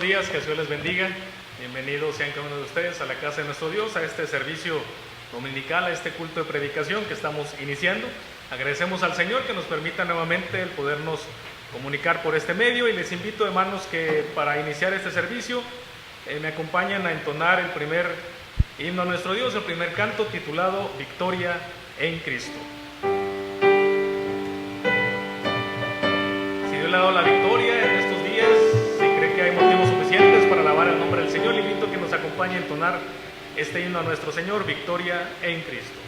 días, que Dios les bendiga. Bienvenidos sean cada uno de ustedes a la casa de nuestro Dios, a este servicio dominical, a este culto de predicación que estamos iniciando. Agradecemos al Señor que nos permita nuevamente el podernos comunicar por este medio, y les invito, hermanos, que para iniciar este servicio me acompañen a entonar el primer himno a nuestro Dios, el primer canto titulado Victoria en Cristo. Si Dios le ha dado la victoria en estos días, si cree que hay motivos suficientes para alabar el nombre del Señor, le invito a que nos acompañe a entonar este himno a nuestro Señor, Victoria en Cristo.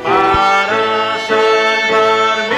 Para salvarme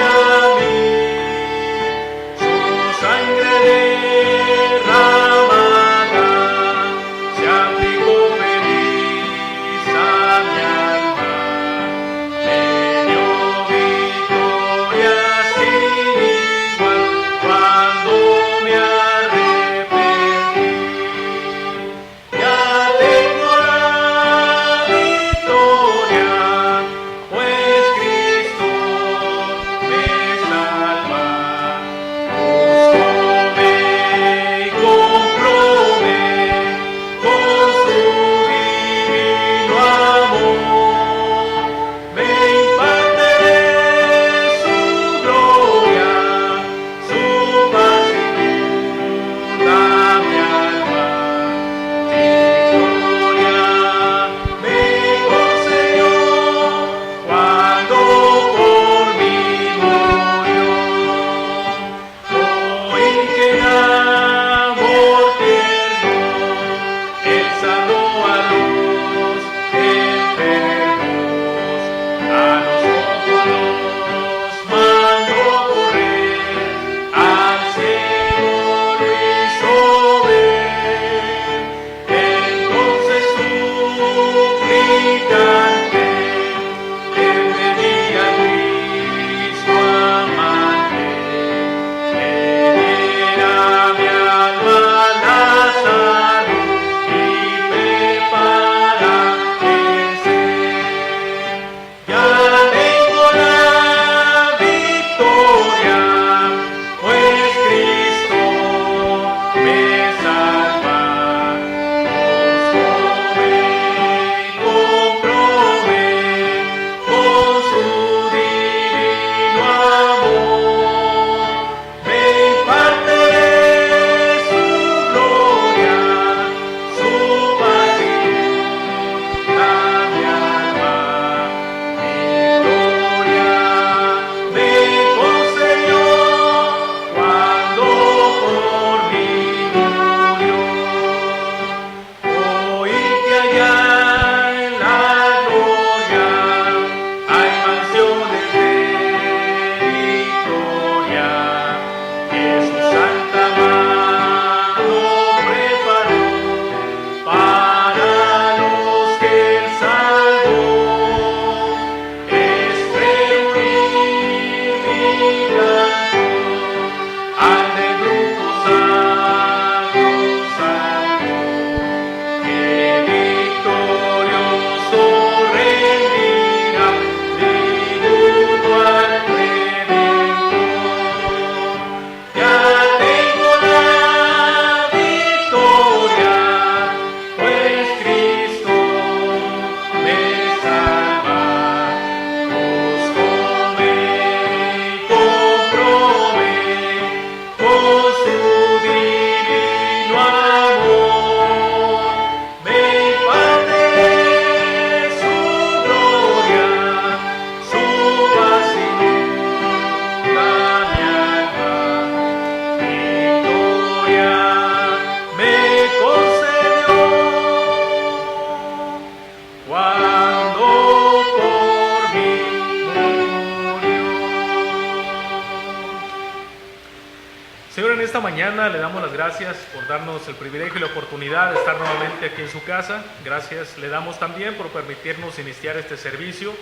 esta mañana le damos las gracias por darnos el privilegio y la oportunidad de estar nuevamente aquí en su casa. Gracias le damos también por permitirnos iniciar este servicio,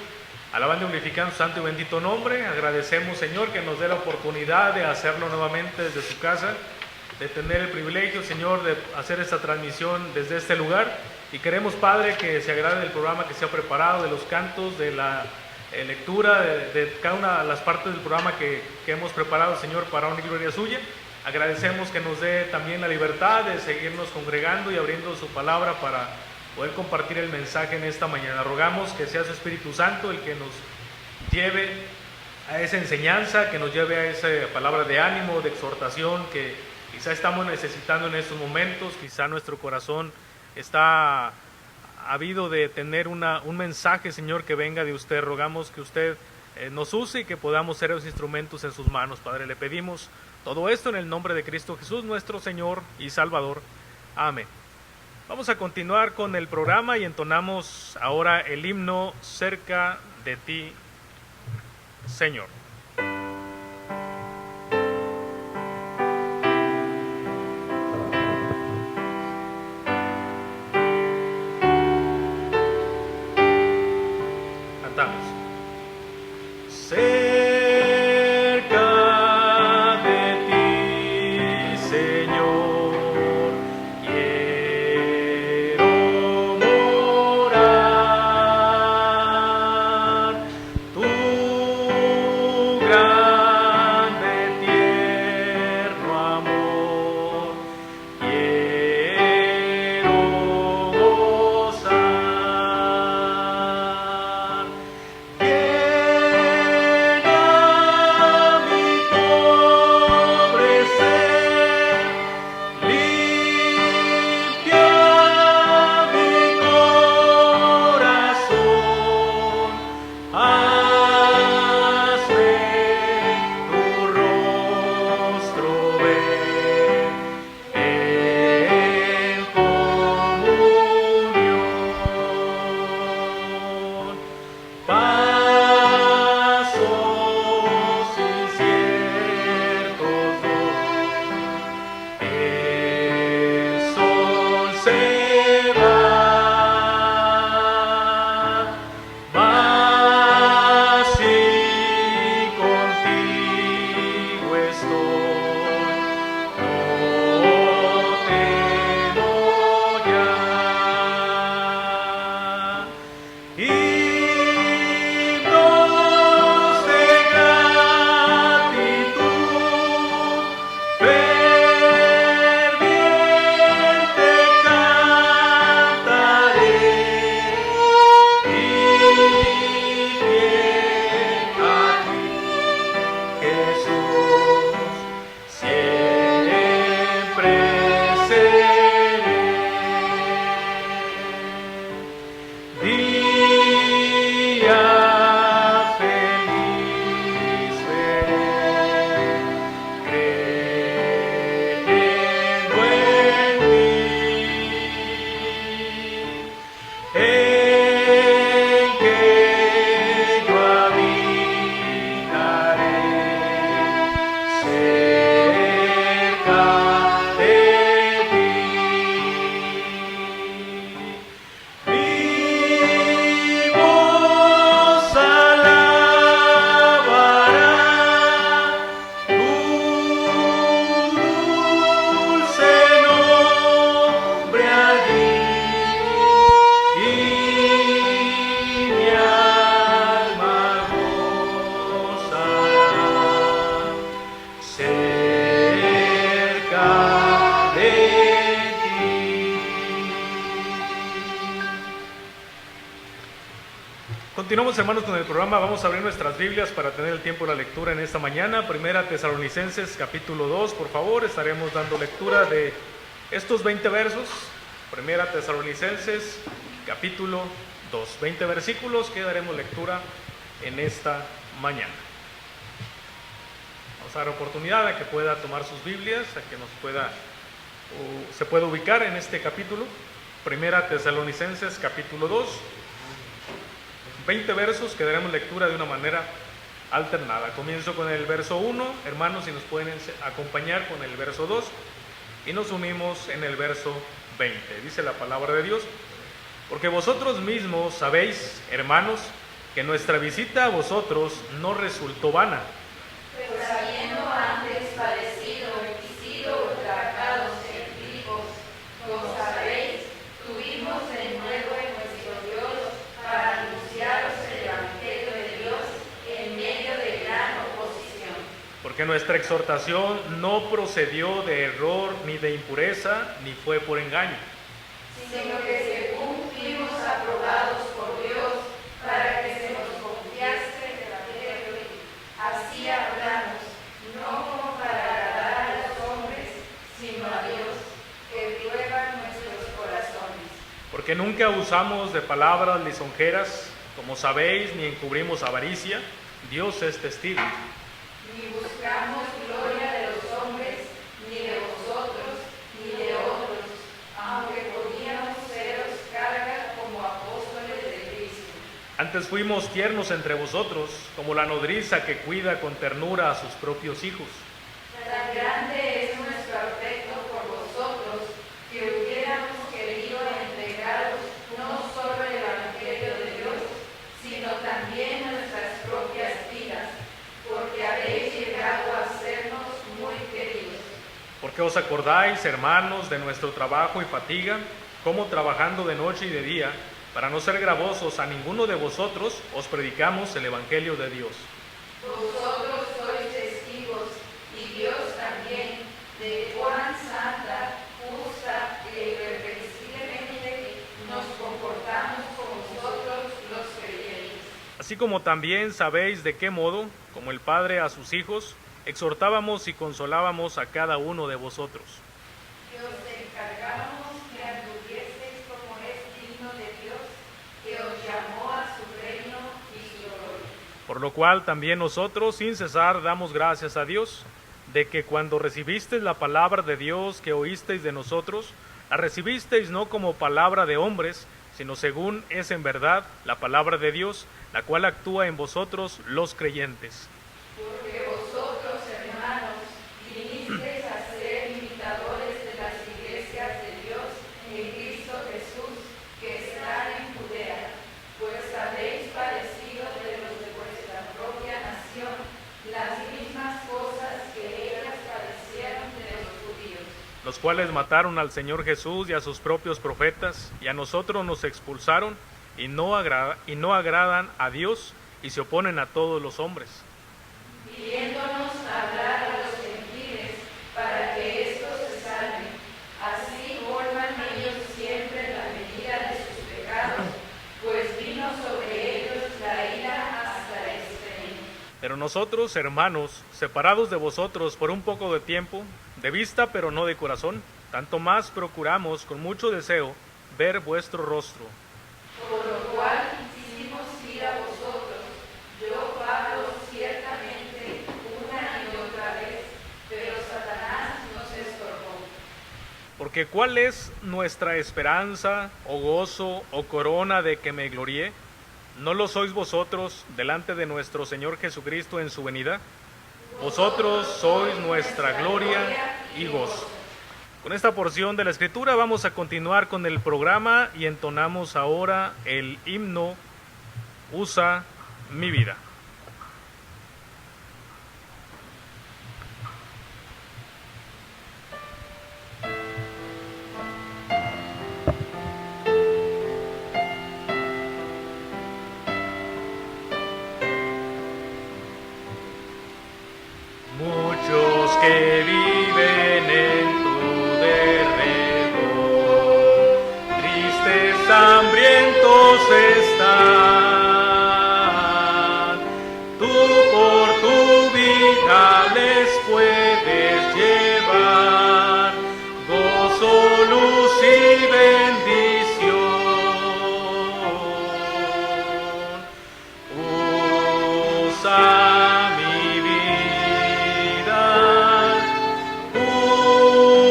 alabando y glorificando su santo y bendito nombre. Agradecemos, Señor, que nos dé la oportunidad de hacerlo nuevamente desde su casa, de tener el privilegio, Señor, de hacer esta transmisión desde este lugar. Y queremos, Padre, que se agrade del programa que se ha preparado, de los cantos, de la lectura, de cada una de las partes del programa que hemos preparado, Señor, para honra y gloria suya. Agradecemos que nos dé también la libertad de seguirnos congregando y abriendo su palabra para poder compartir el mensaje en esta mañana. Rogamos que sea su Espíritu Santo el que nos lleve a esa enseñanza, que nos lleve a esa palabra de ánimo, de exhortación que quizá estamos necesitando en estos momentos. Quizá nuestro corazón está habido de tener un mensaje, Señor, que venga de usted. Rogamos que usted nos use y que podamos ser los instrumentos en sus manos, Padre. Le pedimos todo esto en el nombre de Cristo Jesús, nuestro Señor y Salvador. Amén. Vamos a continuar con el programa y entonamos ahora el himno Cerca de ti, Señor. Continuamos, hermanos, con el programa. Vamos a abrir nuestras Biblias para tener el tiempo de la lectura en esta mañana. Primera Tesalonicenses, capítulo 2, por favor. Estaremos dando lectura de estos 20 versos. Primera Tesalonicenses, capítulo 2. 20 versículos que daremos lectura en esta mañana. Vamos a dar oportunidad a que pueda tomar sus Biblias, a que se pueda ubicar en este capítulo. Primera Tesalonicenses, capítulo 2. 20 versos que daremos lectura de una manera alternada. Comienzo con el verso 1, hermanos, si nos pueden acompañar con el verso 2 y nos unimos en el verso 20. Dice la palabra de Dios: porque vosotros mismos sabéis, hermanos, que nuestra visita a vosotros no resultó vana. Pues habiendo antes padecido y sido ultrajados en Filipos, como sabéis, tuvimos de nuevo en nuestro Dios para anunciaros el Evangelio de Dios en medio de gran oposición. Porque nuestra exhortación no procedió de error ni de impureza, ni fue por engaño, sino que según fuimos aprobados por Dios para que se nos confiase el Evangelio, así hablamos, no como para agradar a los hombres, sino a Dios, que prueba nuestros corazones. porque nunca usamos de palabras lisonjeras, como sabéis, ni encubrimos avaricia. Dios es testigo. Ni buscamos gloria de los hombres, ni de vosotros, ni de otros, aunque podíamos seros carga como apóstoles de Cristo. Antes fuimos tiernos entre vosotros, como la nodriza que cuida con ternura a sus propios hijos. Tan grande es nuestro afecto por vosotros, que hubiéramos querido entregaros no solo el Evangelio de Dios, sino también nuestras propias vidas, porque habéis llegado a sernos muy queridos. Porque os acordáis, hermanos, de nuestro trabajo y fatiga, como trabajando de noche y de día, para no ser gravosos a ninguno de vosotros, os predicamos el Evangelio de Dios. Vosotros sois testigos, y Dios también, de cuán santa, justa e irreprensiblemente nos comportamos con vosotros los creyentes. Así como también sabéis de qué modo, como el Padre a sus hijos, exhortábamos y consolábamos a cada uno de vosotros. Que os encargábamos que anduvieseis como es digno de Dios, que os llamó a su reino y su gloria. Por lo cual también nosotros, sin cesar, damos gracias a Dios, de que cuando recibisteis la palabra de Dios que oísteis de nosotros, la recibisteis no como palabra de hombres, sino según es en verdad la palabra de Dios, la cual actúa en vosotros los creyentes. Porque vosotros, hermanos, vinisteis a ser imitadores de las iglesias de Dios en Cristo Jesús, que están en Judea, pues habéis padecido de los de vuestra propia nación las mismas cosas que ellas padecieron de los judíos, Los cuales mataron al Señor Jesús y a sus propios profetas, y a nosotros nos expulsaron, y no agradan a Dios, y se oponen a todos los hombres. pidiéndonos hablar a los gentiles para que éstos se salven. Así forman ellos siempre la medida de sus pecados, pues vino sobre ellos la ira hasta el extremo. Pero nosotros, hermanos, separados de vosotros por un poco de tiempo, de vista pero no de corazón, tanto más procuramos con mucho deseo ver vuestro rostro. Por lo cual quisimos ir a vosotros, yo Pablo ciertamente una y otra vez, pero Satanás nos estorbó. Porque ¿cuál es nuestra esperanza, o gozo, o corona de que me gloríe? ¿No lo sois vosotros delante de nuestro Señor Jesucristo en su venida? Vosotros sois nuestra gloria y gozo. Con esta porción de la Escritura vamos a continuar con el programa y entonamos ahora el himno Usa mi vida. Muchos que viven en tu derredor, tristes, hambrientos están. Tú por tu vida les puedes llevar gozo, luz y bendición. Usa mi vida,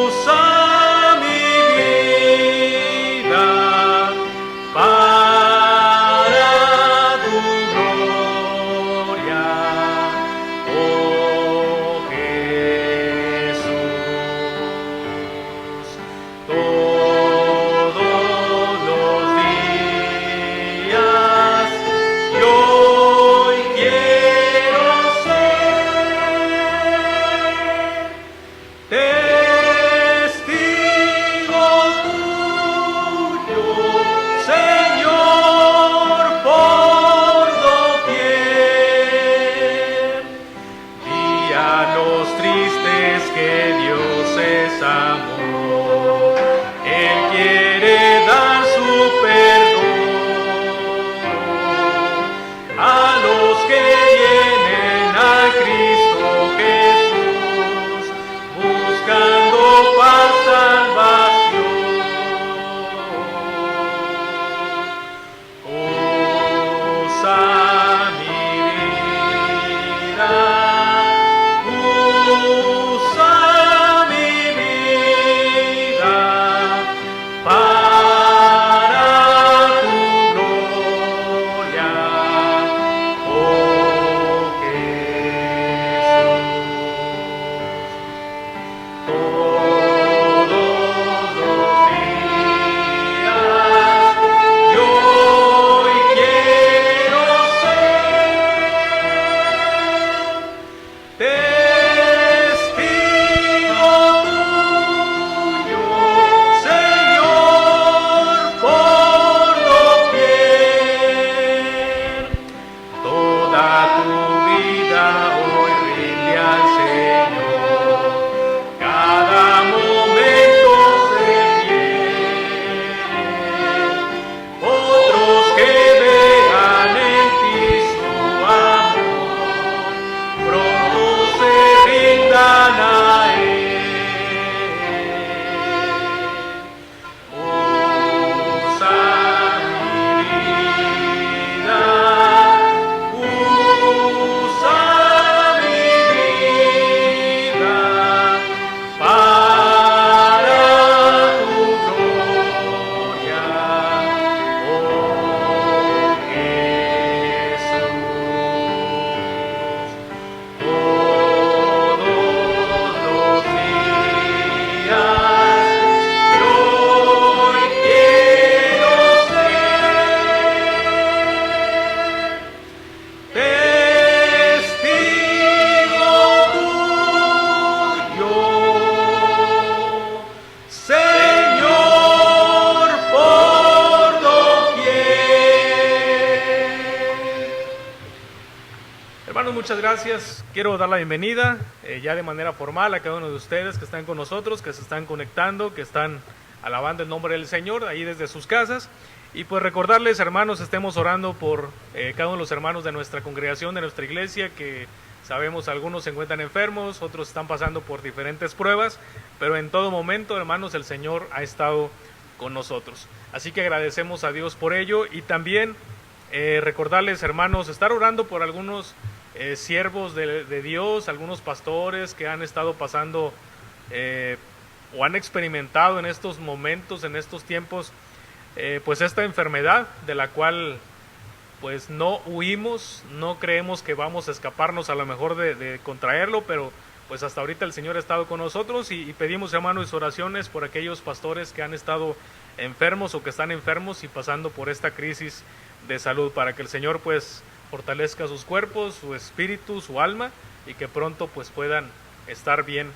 usa mi vida para tu gloria. Hermanos, muchas gracias. Quiero dar la bienvenida ya de manera formal a cada uno de ustedes que están con nosotros, que se están conectando, que están alabando el nombre del Señor ahí desde sus casas. Y pues recordarles, hermanos, estemos orando por cada uno de los hermanos de nuestra congregación, de nuestra iglesia, que sabemos algunos se encuentran enfermos, otros están pasando por diferentes pruebas, pero en todo momento, hermanos, el Señor ha estado con nosotros. Así que agradecemos a Dios por ello y también recordarles, hermanos, estar orando por algunos siervos de Dios, algunos pastores que han estado pasando o han experimentado en estos momentos, en estos tiempos, pues esta enfermedad de la cual pues no huimos, no creemos que vamos a escaparnos a lo mejor de contraerlo, pero pues hasta ahorita el Señor ha estado con nosotros y pedimos, hermanos, oraciones por aquellos pastores que han estado enfermos o que están enfermos y pasando por esta crisis de salud, para que el Señor pues fortalezca sus cuerpos, su espíritu, su alma, y que pronto pues puedan estar bien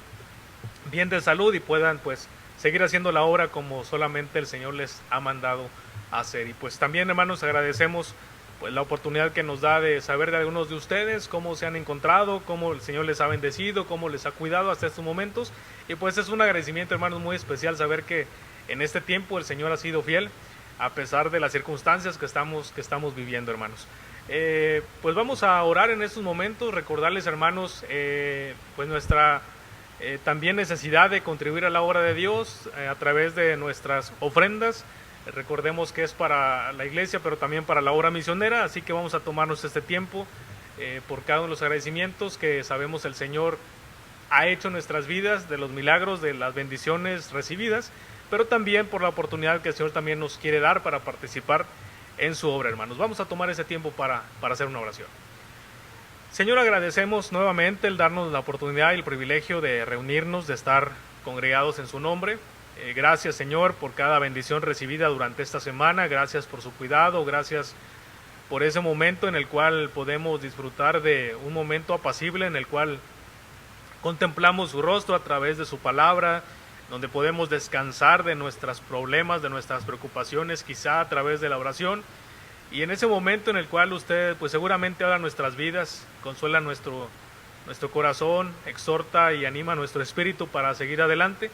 de salud y puedan pues seguir haciendo la obra como solamente el Señor les ha mandado a hacer. Y pues también, hermanos, agradecemos pues la oportunidad que nos da de saber de algunos de ustedes, cómo se han encontrado, cómo el Señor les ha bendecido, cómo les ha cuidado hasta estos momentos. Y pues es un agradecimiento, hermanos, muy especial saber que en este tiempo el Señor ha sido fiel a pesar de las circunstancias que estamos viviendo, hermanos. Pues vamos a orar en estos momentos, recordarles, hermanos, pues nuestra también necesidad de contribuir a la obra de Dios a través de nuestras ofrendas. Recordemos que es para la iglesia, pero también para la obra misionera, así que vamos a tomarnos este tiempo por cada uno de los agradecimientos que sabemos el Señor ha hecho en nuestras vidas, de los milagros, de las bendiciones recibidas, pero también por la oportunidad que el Señor también nos quiere dar para participar en su obra, hermanos. Vamos a tomar ese tiempo para hacer una oración. Señor, agradecemos nuevamente el darnos la oportunidad y el privilegio de reunirnos, de estar congregados en su nombre. Gracias, Señor, por cada bendición recibida durante esta semana. Gracias por su cuidado, gracias por ese momento en el cual podemos disfrutar de un momento apacible, en el cual contemplamos su rostro a través de su palabra, donde podemos descansar de nuestros problemas, de nuestras preocupaciones, quizá a través de la oración. Y en ese momento en el cual usted pues seguramente habla nuestras vidas, consuela nuestro corazón, exhorta y anima nuestro espíritu para seguir adelante.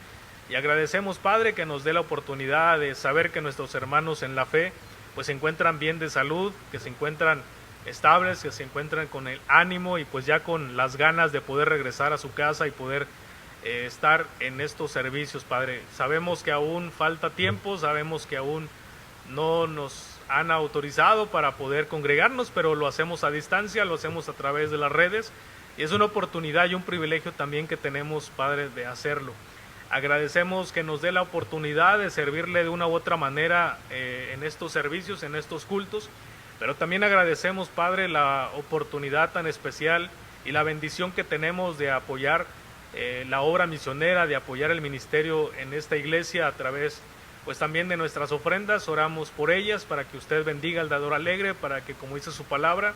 Y agradecemos, Padre, que nos dé la oportunidad de saber que nuestros hermanos en la fe pues se encuentran bien de salud, que se encuentran estables, que se encuentran con el ánimo y pues ya con las ganas de poder regresar a su casa y poder estar en estos servicios, Padre. Sabemos que aún falta tiempo, sabemos que aún no nos han autorizado para poder congregarnos, pero lo hacemos a distancia, lo hacemos a través de las redes y es una oportunidad y un privilegio también que tenemos, Padre, de hacerlo. Agradecemos que nos dé la oportunidad de servirle de una u otra manera en estos servicios, en estos cultos, pero también agradecemos, Padre, la oportunidad tan especial y la bendición que tenemos de apoyar la obra misionera, de apoyar el ministerio en esta iglesia a través pues también de nuestras ofrendas. Oramos por ellas para que usted bendiga al dador alegre, para que, como dice su palabra,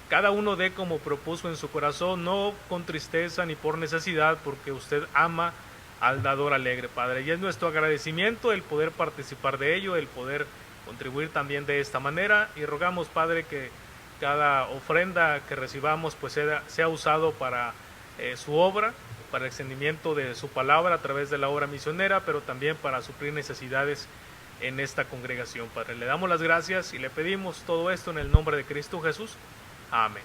cada uno dé como propuso en su corazón, no con tristeza ni por necesidad, porque usted ama al dador alegre, Padre. Y es nuestro agradecimiento el poder participar de ello, el poder contribuir también de esta manera. Y rogamos, Padre, que cada ofrenda que recibamos pues sea usado para su obra, para el extendimiento de su palabra a través de la obra misionera, pero también para suplir necesidades en esta congregación, Padre. Le damos las gracias y le pedimos todo esto en el nombre de Cristo Jesús. Amén.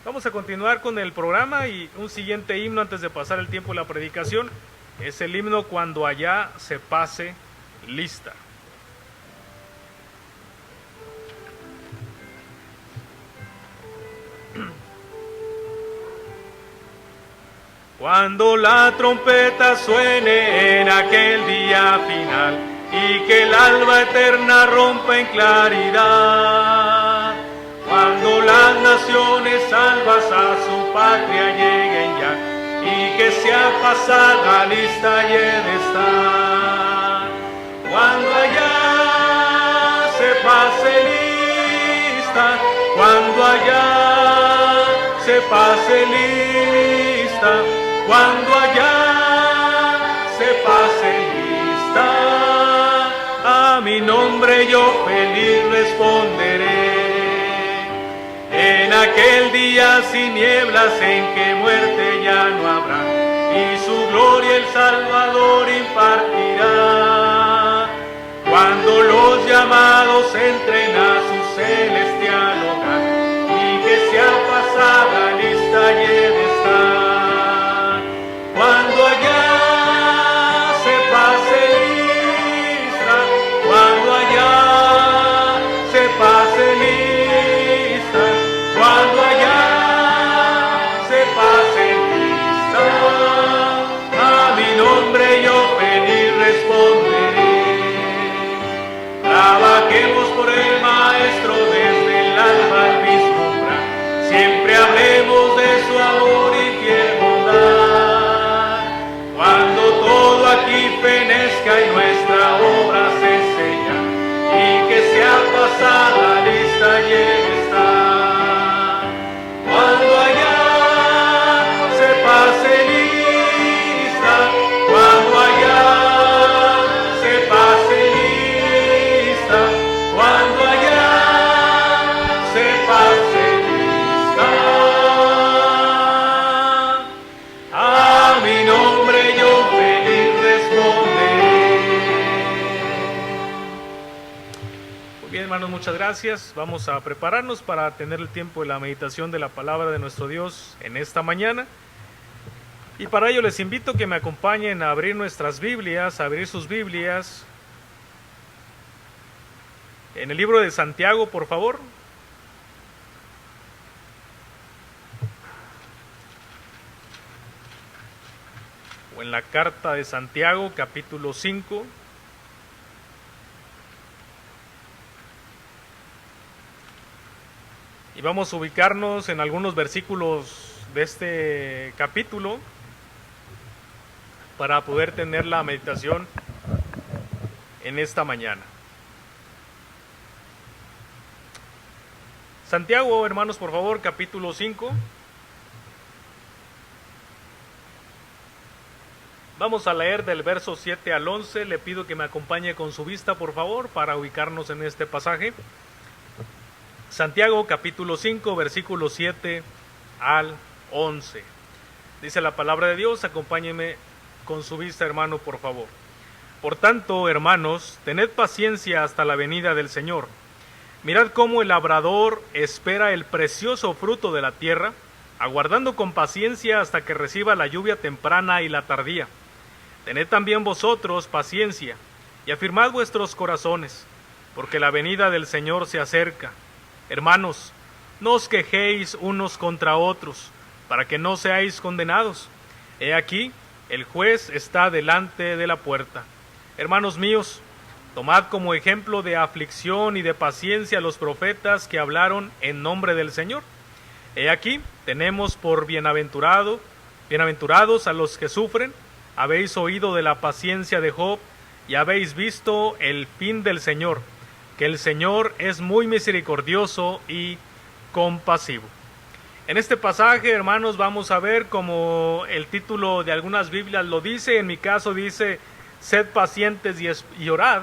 Vamos a continuar con el programa y un siguiente himno antes de pasar el tiempo de la predicación es el himno Cuando allá se pase lista. Cuando la trompeta suene en aquel día final y que el alba eterna rompa en claridad, cuando las naciones salvas a su patria lleguen ya y que sea pasada lista y en estar, cuando allá se pase lista, cuando allá se pase lista, cuando allá se pase lista, a mi nombre yo feliz responderé. En aquel aquel día sin nieblas en que muerte ya no habrá, y su gloria el Salvador impartirá. Cuando los llamados entren a su celestial hogar, y que sea pasada lista lleve estar. Cuando allá se pase lista, cuando allá se pase lista, cuando allá se pase lista, a mi nombre yo feliz responderé. Trabajemos por el Maestro desde el alba al vislumbrar, siempre hablemos de su amor y fiel bondad. Cuando todo aquí fenezca y nuestra obra se sella, y que sea pasada lista lleve estar. Cuando allá se pase lista, cuando allá se pase lista, cuando allá se pase lista, a mi nombre yo feliz responderé. Muy bien, hermanos, muchas gracias. Vamos a prepararnos para tener el tiempo de la meditación de la palabra de nuestro Dios en esta mañana. Y para ello les invito a que me acompañen a abrir nuestras Biblias, a abrir sus Biblias en el libro de Santiago, por favor. O en la carta de Santiago, capítulo 5. Y vamos a ubicarnos en algunos versículos de este capítulo para poder tener la meditación en esta mañana. Santiago, hermanos, por favor, capítulo 5. Vamos a leer del verso 7 al 11. Le pido que me acompañe con su vista, por favor, para ubicarnos en este pasaje. Santiago, capítulo 5, versículo 7 al 11. Dice la palabra de Dios, acompáñeme con su vista, hermano, por favor. Por tanto, hermanos, tened paciencia hasta la venida del Señor. Mirad cómo el labrador espera el precioso fruto de la tierra, aguardando con paciencia hasta que reciba la lluvia temprana y la tardía. Tened también vosotros paciencia, y afirmad vuestros corazones, porque la venida del Señor se acerca. Hermanos, no os quejéis unos contra otros, para que no seáis condenados. He aquí, el juez está delante de la puerta. Hermanos míos, tomad como ejemplo de aflicción y de paciencia a los profetas que hablaron en nombre del Señor. He aquí, tenemos por bienaventurados a los que sufren. Habéis oído de la paciencia de Job y habéis visto el fin del Señor, que el Señor es muy misericordioso y compasivo. En este pasaje, hermanos, vamos a ver como el título de algunas Biblias lo dice. En mi caso dice, sed pacientes y orad.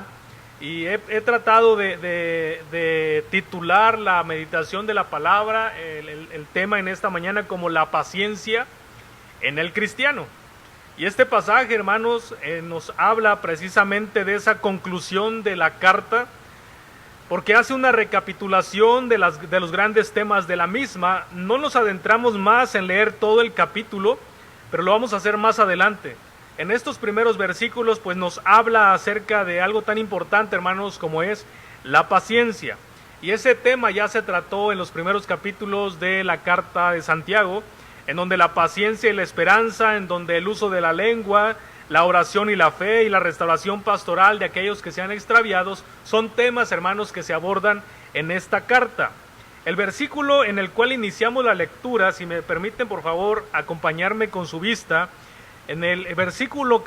Y he tratado de titular la meditación de la palabra, el tema en esta mañana, como la paciencia en el cristiano. Y este pasaje, hermanos, nos habla precisamente de esa conclusión de la carta, porque hace una recapitulación de los grandes temas de la misma. No nos adentramos más en leer todo el capítulo, pero lo vamos a hacer más adelante. En estos primeros versículos, pues nos habla acerca de algo tan importante, hermanos, como es la paciencia. Y ese tema ya se trató en los primeros capítulos de la carta de Santiago, en donde la paciencia y la esperanza, en donde el uso de la lengua, la oración y la fe y la restauración pastoral de aquellos que se han extraviados, son temas, hermanos, que se abordan en esta carta. El versículo en el cual iniciamos la lectura, si me permiten por favor acompañarme con su vista, en el versículo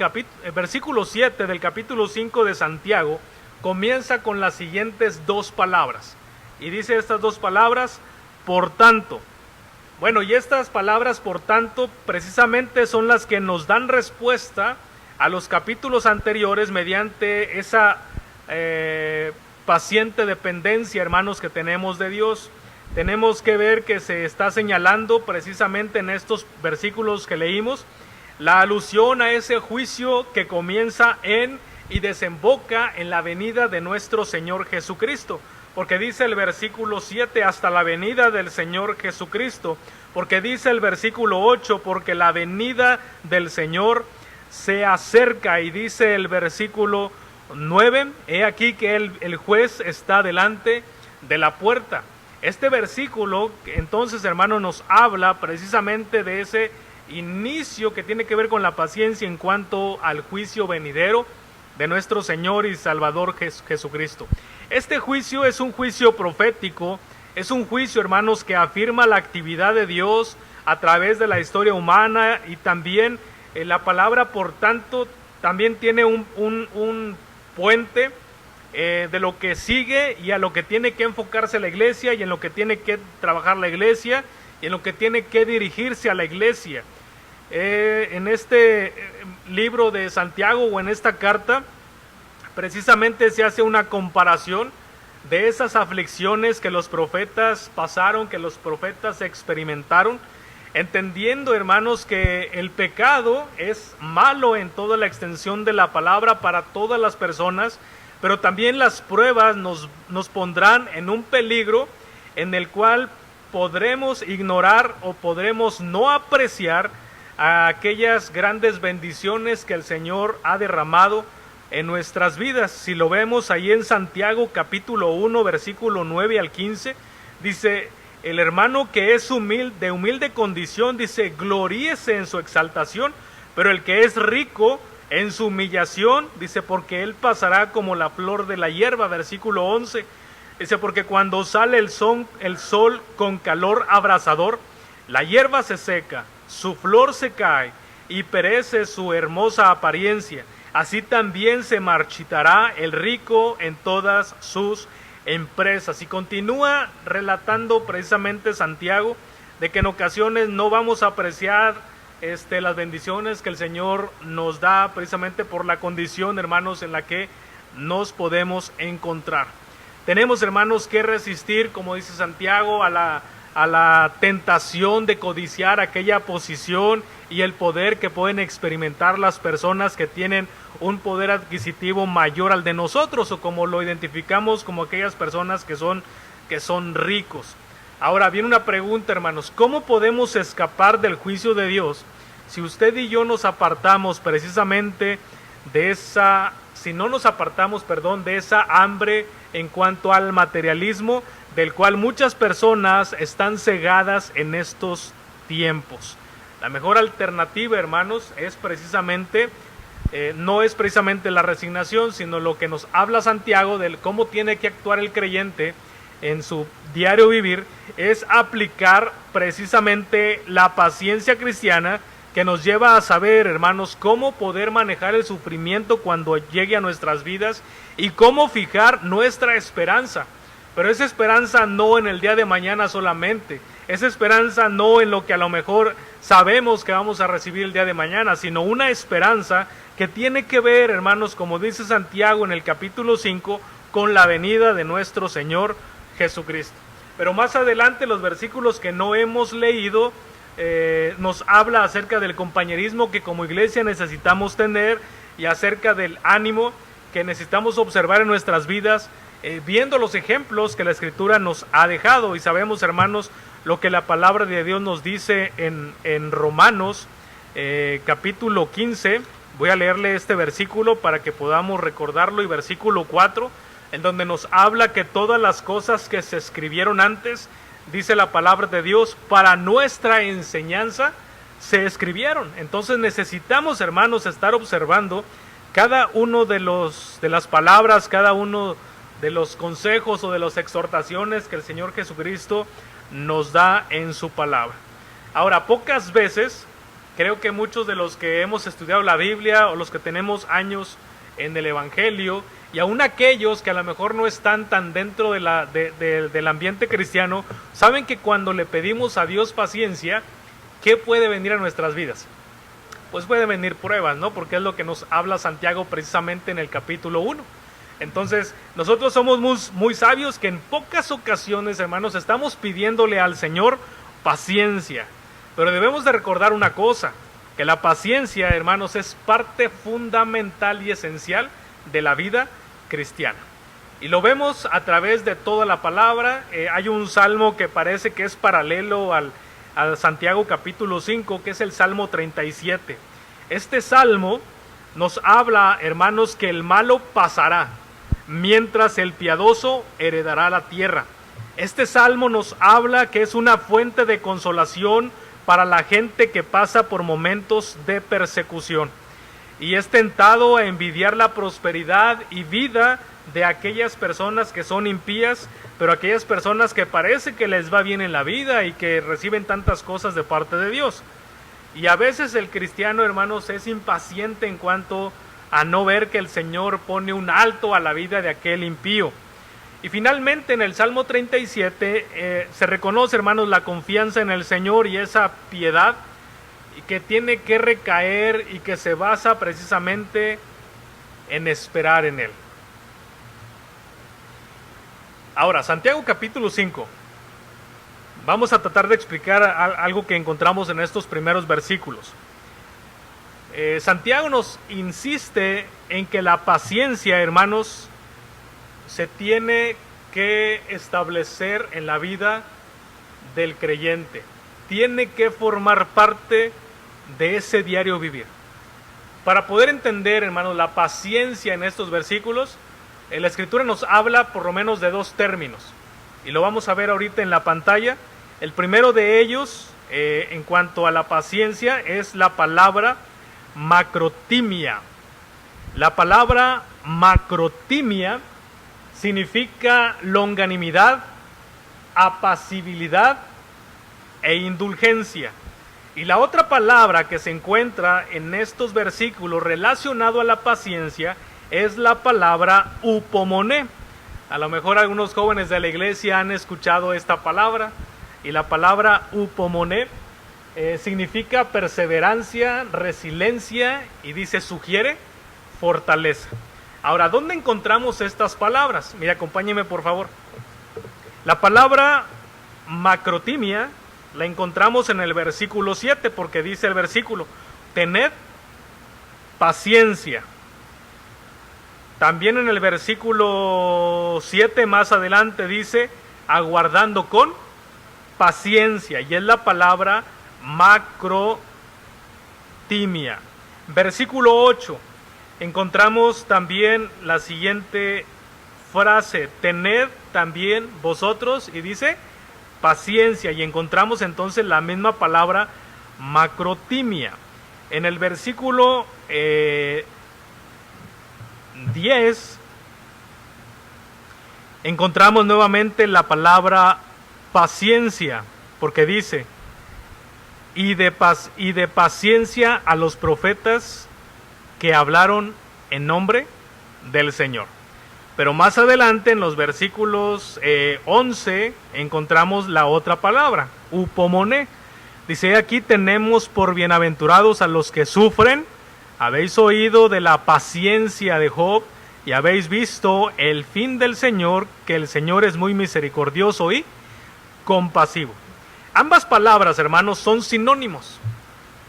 7 del capítulo 5 de Santiago, comienza con las siguientes dos palabras. Y dice estas dos palabras, por tanto. Bueno, y estas palabras, por tanto, precisamente son las que nos dan respuesta a los capítulos anteriores mediante esa paciente dependencia, hermanos, que tenemos de Dios. tenemos que ver que se está señalando precisamente en estos versículos que leímos la alusión a ese juicio que comienza en y desemboca en la venida de nuestro Señor Jesucristo. Porque dice el versículo 7, hasta la venida del Señor Jesucristo. Porque dice el versículo 8, porque la venida del Señor se acerca. Y dice el versículo 9, he aquí que el juez está delante de la puerta. Este versículo, entonces, hermano, nos habla precisamente de ese inicio que tiene que ver con la paciencia en cuanto al juicio venidero de nuestro Señor y Salvador Jesucristo. Este juicio es un juicio profético, es un juicio, hermanos, que afirma la actividad de Dios a través de la historia humana, y también la palabra, por tanto, también tiene un puente de lo que sigue y a lo que tiene que enfocarse la iglesia, y en lo que tiene que trabajar la iglesia, y en lo que tiene que dirigirse a la iglesia. En este libro de Santiago, o en esta carta, precisamente se hace una comparación de esas aflicciones que los profetas pasaron, que los profetas experimentaron, entendiendo, hermanos, que el pecado es malo en toda la extensión de la palabra para todas las personas, pero también las pruebas nos pondrán en un peligro en el cual podremos ignorar o podremos no apreciar a aquellas grandes bendiciones que el Señor ha derramado en nuestras vidas. Si lo vemos ahí en Santiago capítulo 1, versículo 9 al 15, dice: el hermano que es de humilde condición, dice, gloríese en su exaltación, pero el que es rico en su humillación, dice, porque él pasará como la flor de la hierba. Versículo 11, dice, porque cuando sale el sol con calor abrasador, la hierba se seca, su flor se cae y perece su hermosa apariencia. Así también se marchitará el rico en todas sus empresas. Y continúa relatando precisamente Santiago de que en ocasiones no vamos a apreciar las bendiciones que el Señor nos da precisamente por la condición, hermanos, en la que nos podemos encontrar. Tenemos, hermanos, que resistir, como dice Santiago, a la tentación de codiciar aquella posición y el poder que pueden experimentar las personas que tienen un poder adquisitivo mayor al de nosotros, o como lo identificamos como aquellas personas que son ricos. Ahora viene una pregunta, hermanos: ¿cómo podemos escapar del juicio de Dios si usted y yo nos apartamos precisamente de esa, de esa hambre en cuanto al materialismo, del cual muchas personas están cegadas en estos tiempos? La mejor alternativa, hermanos, es precisamente no es precisamente la resignación, sino lo que nos habla Santiago de cómo tiene que actuar el creyente en su diario vivir, es aplicar precisamente la paciencia cristiana, que nos lleva a saber, hermanos, cómo poder manejar el sufrimiento cuando llegue a nuestras vidas y cómo fijar nuestra esperanza. Pero esa esperanza no en el día de mañana solamente, esa esperanza no en lo que a lo mejor sabemos que vamos a recibir el día de mañana, sino una esperanza que tiene que ver, hermanos, como dice Santiago en el capítulo 5, con la venida de nuestro Señor Jesucristo. Pero más adelante, los versículos que no hemos leído nos habla acerca del compañerismo que como iglesia necesitamos tener, y acerca del ánimo que necesitamos observar en nuestras vidas, viendo los ejemplos que la Escritura nos ha dejado. Y sabemos, hermanos, lo que la palabra de Dios nos dice en Romanos capítulo 15. Voy a leerle este versículo para que podamos recordarlo, y versículo 4, en donde nos habla que todas las cosas que se escribieron antes, dice la palabra de Dios, para nuestra enseñanza se escribieron. Entonces necesitamos, hermanos, estar observando cada uno de las palabras, cada uno de los consejos o de las exhortaciones que el Señor Jesucristo nos da en su palabra. Ahora, pocas veces, creo que muchos de los que hemos estudiado la Biblia o los que tenemos años en el Evangelio, y aún aquellos que a lo mejor no están tan dentro del ambiente cristiano, saben que cuando le pedimos a Dios paciencia, ¿qué puede venir a nuestras vidas? Pues puede venir pruebas, ¿no? Porque es lo que nos habla Santiago precisamente en el capítulo 1. Entonces, nosotros somos muy sabios que en pocas ocasiones, hermanos, estamos pidiéndole al Señor paciencia. Pero debemos de recordar una cosa, que la paciencia, hermanos, es parte fundamental y esencial de la vida cristiana. Y lo vemos a través de toda la palabra. Hay un salmo que parece que es paralelo al Santiago capítulo 5, que es el Salmo 37. Este salmo nos habla, hermanos, que el malo pasará, mientras el piadoso heredará la tierra. Este salmo nos habla que es una fuente de consolación para la gente que pasa por momentos de persecución y es tentado a envidiar la prosperidad y vida de aquellas personas que son impías, pero aquellas personas que parece que les va bien en la vida y que reciben tantas cosas de parte de Dios. Y a veces el cristiano, hermanos, es impaciente en cuanto a no ver que el Señor pone un alto a la vida de aquel impío. Y finalmente en el Salmo 37 se reconoce, hermanos, la confianza en el Señor y esa piedad que tiene que recaer y que se basa precisamente en esperar en Él. Ahora, Santiago capítulo 5. Vamos a tratar de explicar algo que encontramos en estos primeros versículos. Santiago nos insiste en que la paciencia, hermanos, se tiene que establecer en la vida del creyente. Tiene que formar parte de ese diario vivir. Para poder entender, hermanos, la paciencia en estos versículos, la Escritura nos habla por lo menos de dos términos. Y lo vamos a ver ahorita en la pantalla. El primero de ellos, en cuanto a la paciencia, es la palabra macrotimia. La palabra macrotimia significa longanimidad, apacibilidad e indulgencia. Y la otra palabra que se encuentra en estos versículos relacionado a la paciencia es la palabra upomoné. A lo mejor algunos jóvenes de la iglesia han escuchado esta palabra, y la palabra upomoné significa perseverancia, resiliencia y sugiere fortaleza. Ahora, ¿dónde encontramos estas palabras? Mira, acompáñeme por favor. La palabra macrotimia la encontramos en el versículo 7, porque dice el versículo: tened paciencia. También en el versículo 7 más adelante dice: aguardando con paciencia, y es la palabra macrotimia. Versículo 8, encontramos también la siguiente frase: tened también vosotros, y dice paciencia, y encontramos entonces la misma palabra macrotimia. En el versículo 10 encontramos nuevamente la palabra paciencia, porque dice: y de paciencia a los profetas que hablaron en nombre del Señor. Pero más adelante en los versículos 11 encontramos la otra palabra, upomoné. Dice: aquí tenemos por bienaventurados a los que sufren. Habéis oído de la paciencia de Job y habéis visto el fin del Señor, que el Señor es muy misericordioso y compasivo. Ambas palabras, hermanos, son sinónimos.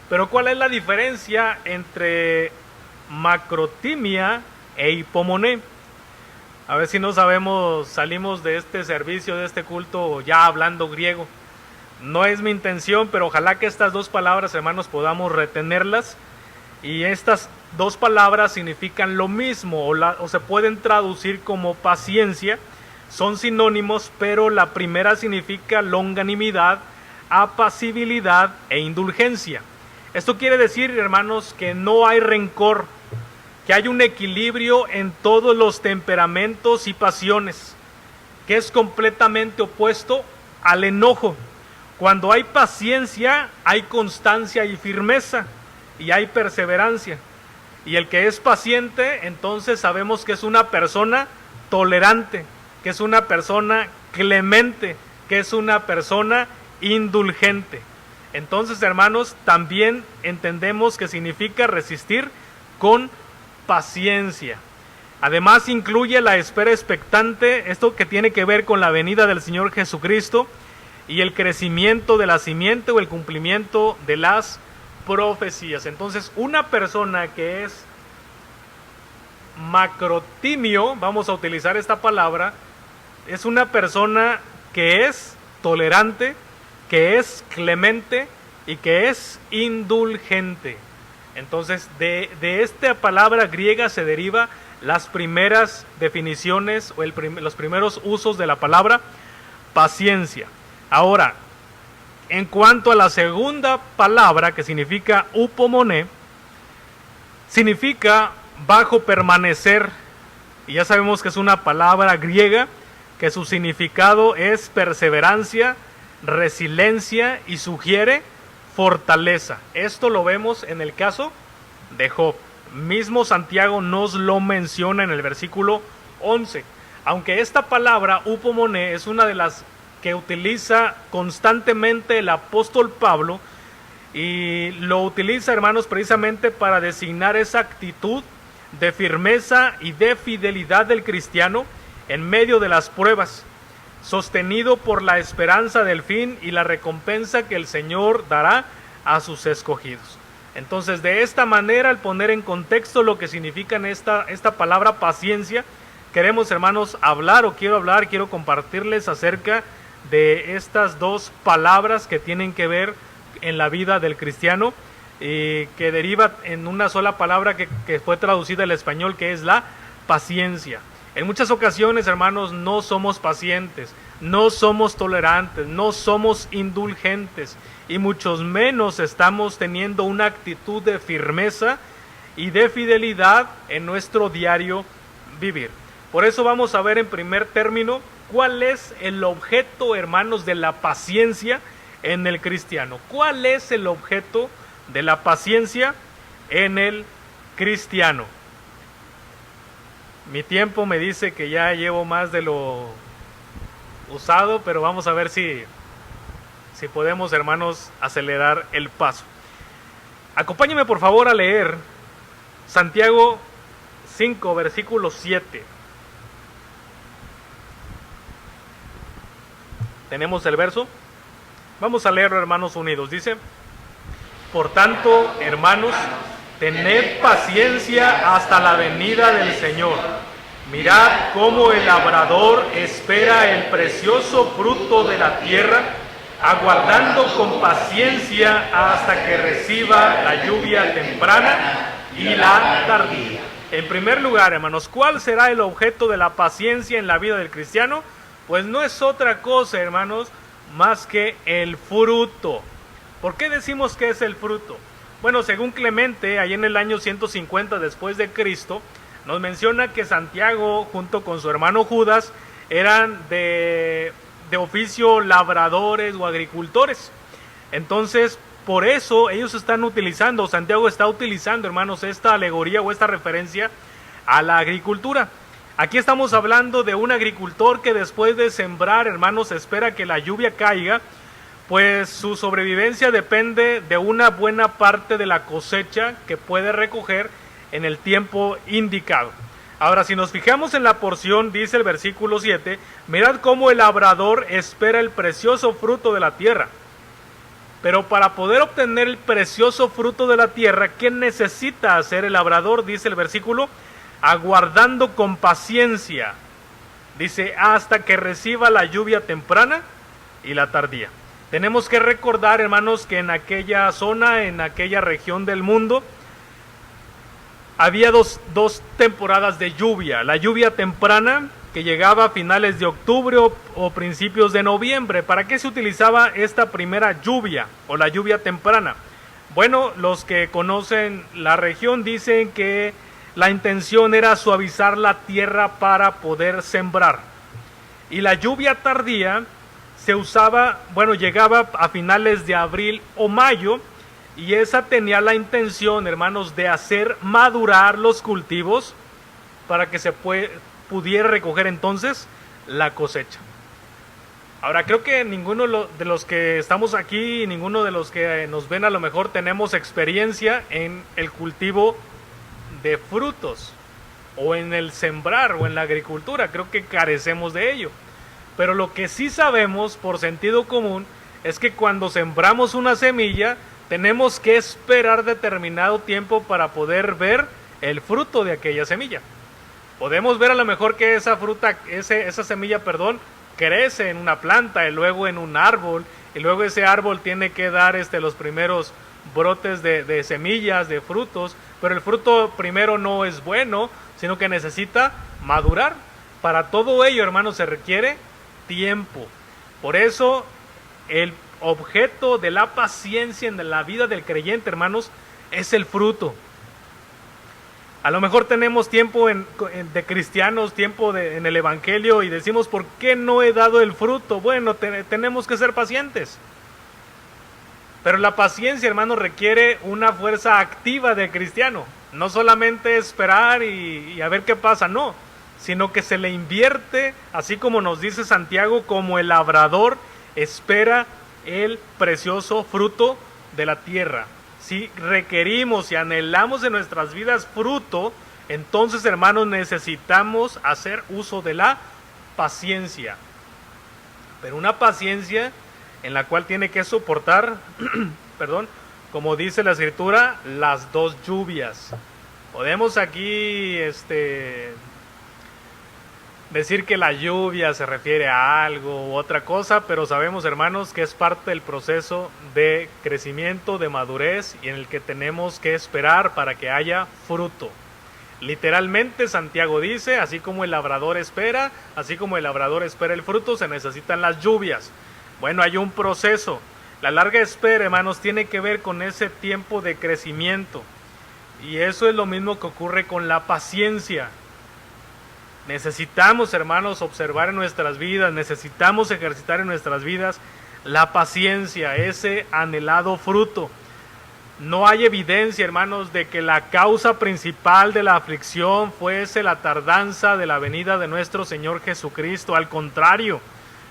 Pero ¿cuál es la diferencia entre macrotimia e hipomoné? A ver si no sabemos, salimos de este servicio, de este culto, ya hablando griego. No es mi intención, pero ojalá que estas dos palabras, hermanos, podamos retenerlas. Y estas dos palabras significan lo mismo, o se pueden traducir como paciencia. Son sinónimos, pero la primera significa longanimidad, apacibilidad e indulgencia. Esto quiere decir, hermanos, que no hay rencor, que hay un equilibrio en todos los temperamentos y pasiones, que es completamente opuesto al enojo. Cuando hay paciencia, hay constancia y firmeza, y hay perseverancia. Y el que es paciente, entonces sabemos que es una persona tolerante, que es una persona clemente, que es una persona indulgente. Entonces, hermanos, también entendemos que significa resistir con paciencia. Además incluye la espera expectante, esto que tiene que ver con la venida del Señor Jesucristo y el crecimiento de la simiente o el cumplimiento de las profecías. Entonces, una persona que es macrotimio, vamos a utilizar esta palabra, es una persona que es tolerante, que es clemente y que es indulgente. Entonces, de esta palabra griega se deriva las primeras definiciones o los primeros usos de la palabra paciencia. Ahora, en cuanto a la segunda palabra, que significa upomone, significa bajo permanecer, y ya sabemos que es una palabra griega que su significado es perseverancia, resiliencia y sugiere fortaleza. Esto lo vemos en el caso de Job. Mismo Santiago nos lo menciona en el versículo 11. Aunque esta palabra upomone es una de las que utiliza constantemente el apóstol Pablo, y lo utiliza, hermanos, precisamente para designar esa actitud de firmeza y de fidelidad del cristiano en medio de las pruebas, sostenido por la esperanza del fin y la recompensa que el Señor dará a sus escogidos. Entonces, de esta manera, al poner en contexto lo que significa esta palabra paciencia, queremos, hermanos, quiero compartirles acerca de estas dos palabras que tienen que ver en la vida del cristiano, y que deriva en una sola palabra que fue traducida al español, que es la paciencia. En muchas ocasiones, hermanos, no somos pacientes, no somos tolerantes, no somos indulgentes, y muchos menos estamos teniendo una actitud de firmeza y de fidelidad en nuestro diario vivir. Por eso vamos a ver en primer término cuál es el objeto, hermanos, de la paciencia en el cristiano. ¿Cuál es el objeto de la paciencia en el cristiano? Mi tiempo me dice que ya llevo más de lo usado, pero vamos a ver si podemos, hermanos, acelerar el paso. Acompáñenme por favor a leer Santiago 5, versículo 7. ¿Tenemos el verso? Vamos a leerlo, hermanos unidos. Dice: por tanto, hermanos, tened paciencia hasta la venida del Señor. Mirad cómo el labrador espera el precioso fruto de la tierra, aguardando con paciencia hasta que reciba la lluvia temprana y la tardía. En primer lugar, hermanos, ¿cuál será el objeto de la paciencia en la vida del cristiano? Pues no es otra cosa, hermanos, más que el fruto. ¿Por qué decimos que es el fruto? Bueno, según Clemente, ahí en el año 150 después de Cristo, nos menciona que Santiago, junto con su hermano Judas, eran de oficio labradores o agricultores. Entonces, por eso ellos Santiago está utilizando, hermanos, esta alegoría o esta referencia a la agricultura. Aquí estamos hablando de un agricultor que después de sembrar, hermanos, espera que la lluvia caiga, pues su sobrevivencia depende de una buena parte de la cosecha que puede recoger en el tiempo indicado. Ahora, si nos fijamos en la porción, dice el versículo 7, mirad cómo el labrador espera el precioso fruto de la tierra. Pero para poder obtener el precioso fruto de la tierra, ¿qué necesita hacer el labrador? Dice el versículo: aguardando con paciencia, dice, hasta que reciba la lluvia temprana y la tardía. Tenemos que recordar, hermanos, que en aquella zona, en aquella región del mundo, había dos temporadas de lluvia. La lluvia temprana, que llegaba a finales de octubre o principios de noviembre. ¿Para qué se utilizaba esta primera lluvia o la lluvia temprana? Bueno, los que conocen la región dicen que la intención era suavizar la tierra para poder sembrar. Y la lluvia tardía se usaba, llegaba a finales de abril o mayo, y esa tenía la intención, hermanos, de hacer madurar los cultivos para que se pudiera recoger entonces la cosecha. Ahora, creo que ninguno de los que estamos aquí, ninguno de los que nos ven a lo mejor tenemos experiencia en el cultivo de frutos o en el sembrar o en la agricultura. Creo que carecemos de ello. Pero lo que sí sabemos por sentido común es que cuando sembramos una semilla tenemos que esperar determinado tiempo para poder ver el fruto de aquella semilla. Podemos ver a lo mejor que esa semilla, crece en una planta y luego en un árbol, y luego ese árbol tiene que dar los primeros brotes de semillas, de frutos, pero el fruto primero no es bueno, sino que necesita madurar. Para todo ello, hermanos, se requiere tiempo. Por eso, el objeto de la paciencia en la vida del creyente, hermanos, es el fruto. A lo mejor tenemos tiempo de cristianos, tiempo en el evangelio, y decimos, ¿por qué no he dado el fruto? Bueno, tenemos que ser pacientes. Pero la paciencia, hermanos, requiere una fuerza activa de cristiano. No solamente esperar y a ver qué pasa, no, sino que se le invierte, así como nos dice Santiago, como el labrador espera el precioso fruto de la tierra. Si requerimos y anhelamos en nuestras vidas fruto, entonces, hermanos, necesitamos hacer uso de la paciencia. Pero una paciencia en la cual tiene que soportar, como dice la Escritura, las dos lluvias. Podemos aquí decir que la lluvia se refiere a algo u otra cosa, pero sabemos, hermanos, que es parte del proceso de crecimiento, de madurez, y en el que tenemos que esperar para que haya fruto. Literalmente Santiago dice, así como el labrador espera el fruto, se necesitan las lluvias. Bueno, hay un proceso. La larga espera, hermanos, tiene que ver con ese tiempo de crecimiento, y eso es lo mismo que ocurre con la paciencia. Necesitamos, hermanos, observar en nuestras vidas, necesitamos ejercitar en nuestras vidas la paciencia, ese anhelado fruto. No hay evidencia, hermanos, de que la causa principal de la aflicción fuese la tardanza de la venida de nuestro Señor Jesucristo. Al contrario,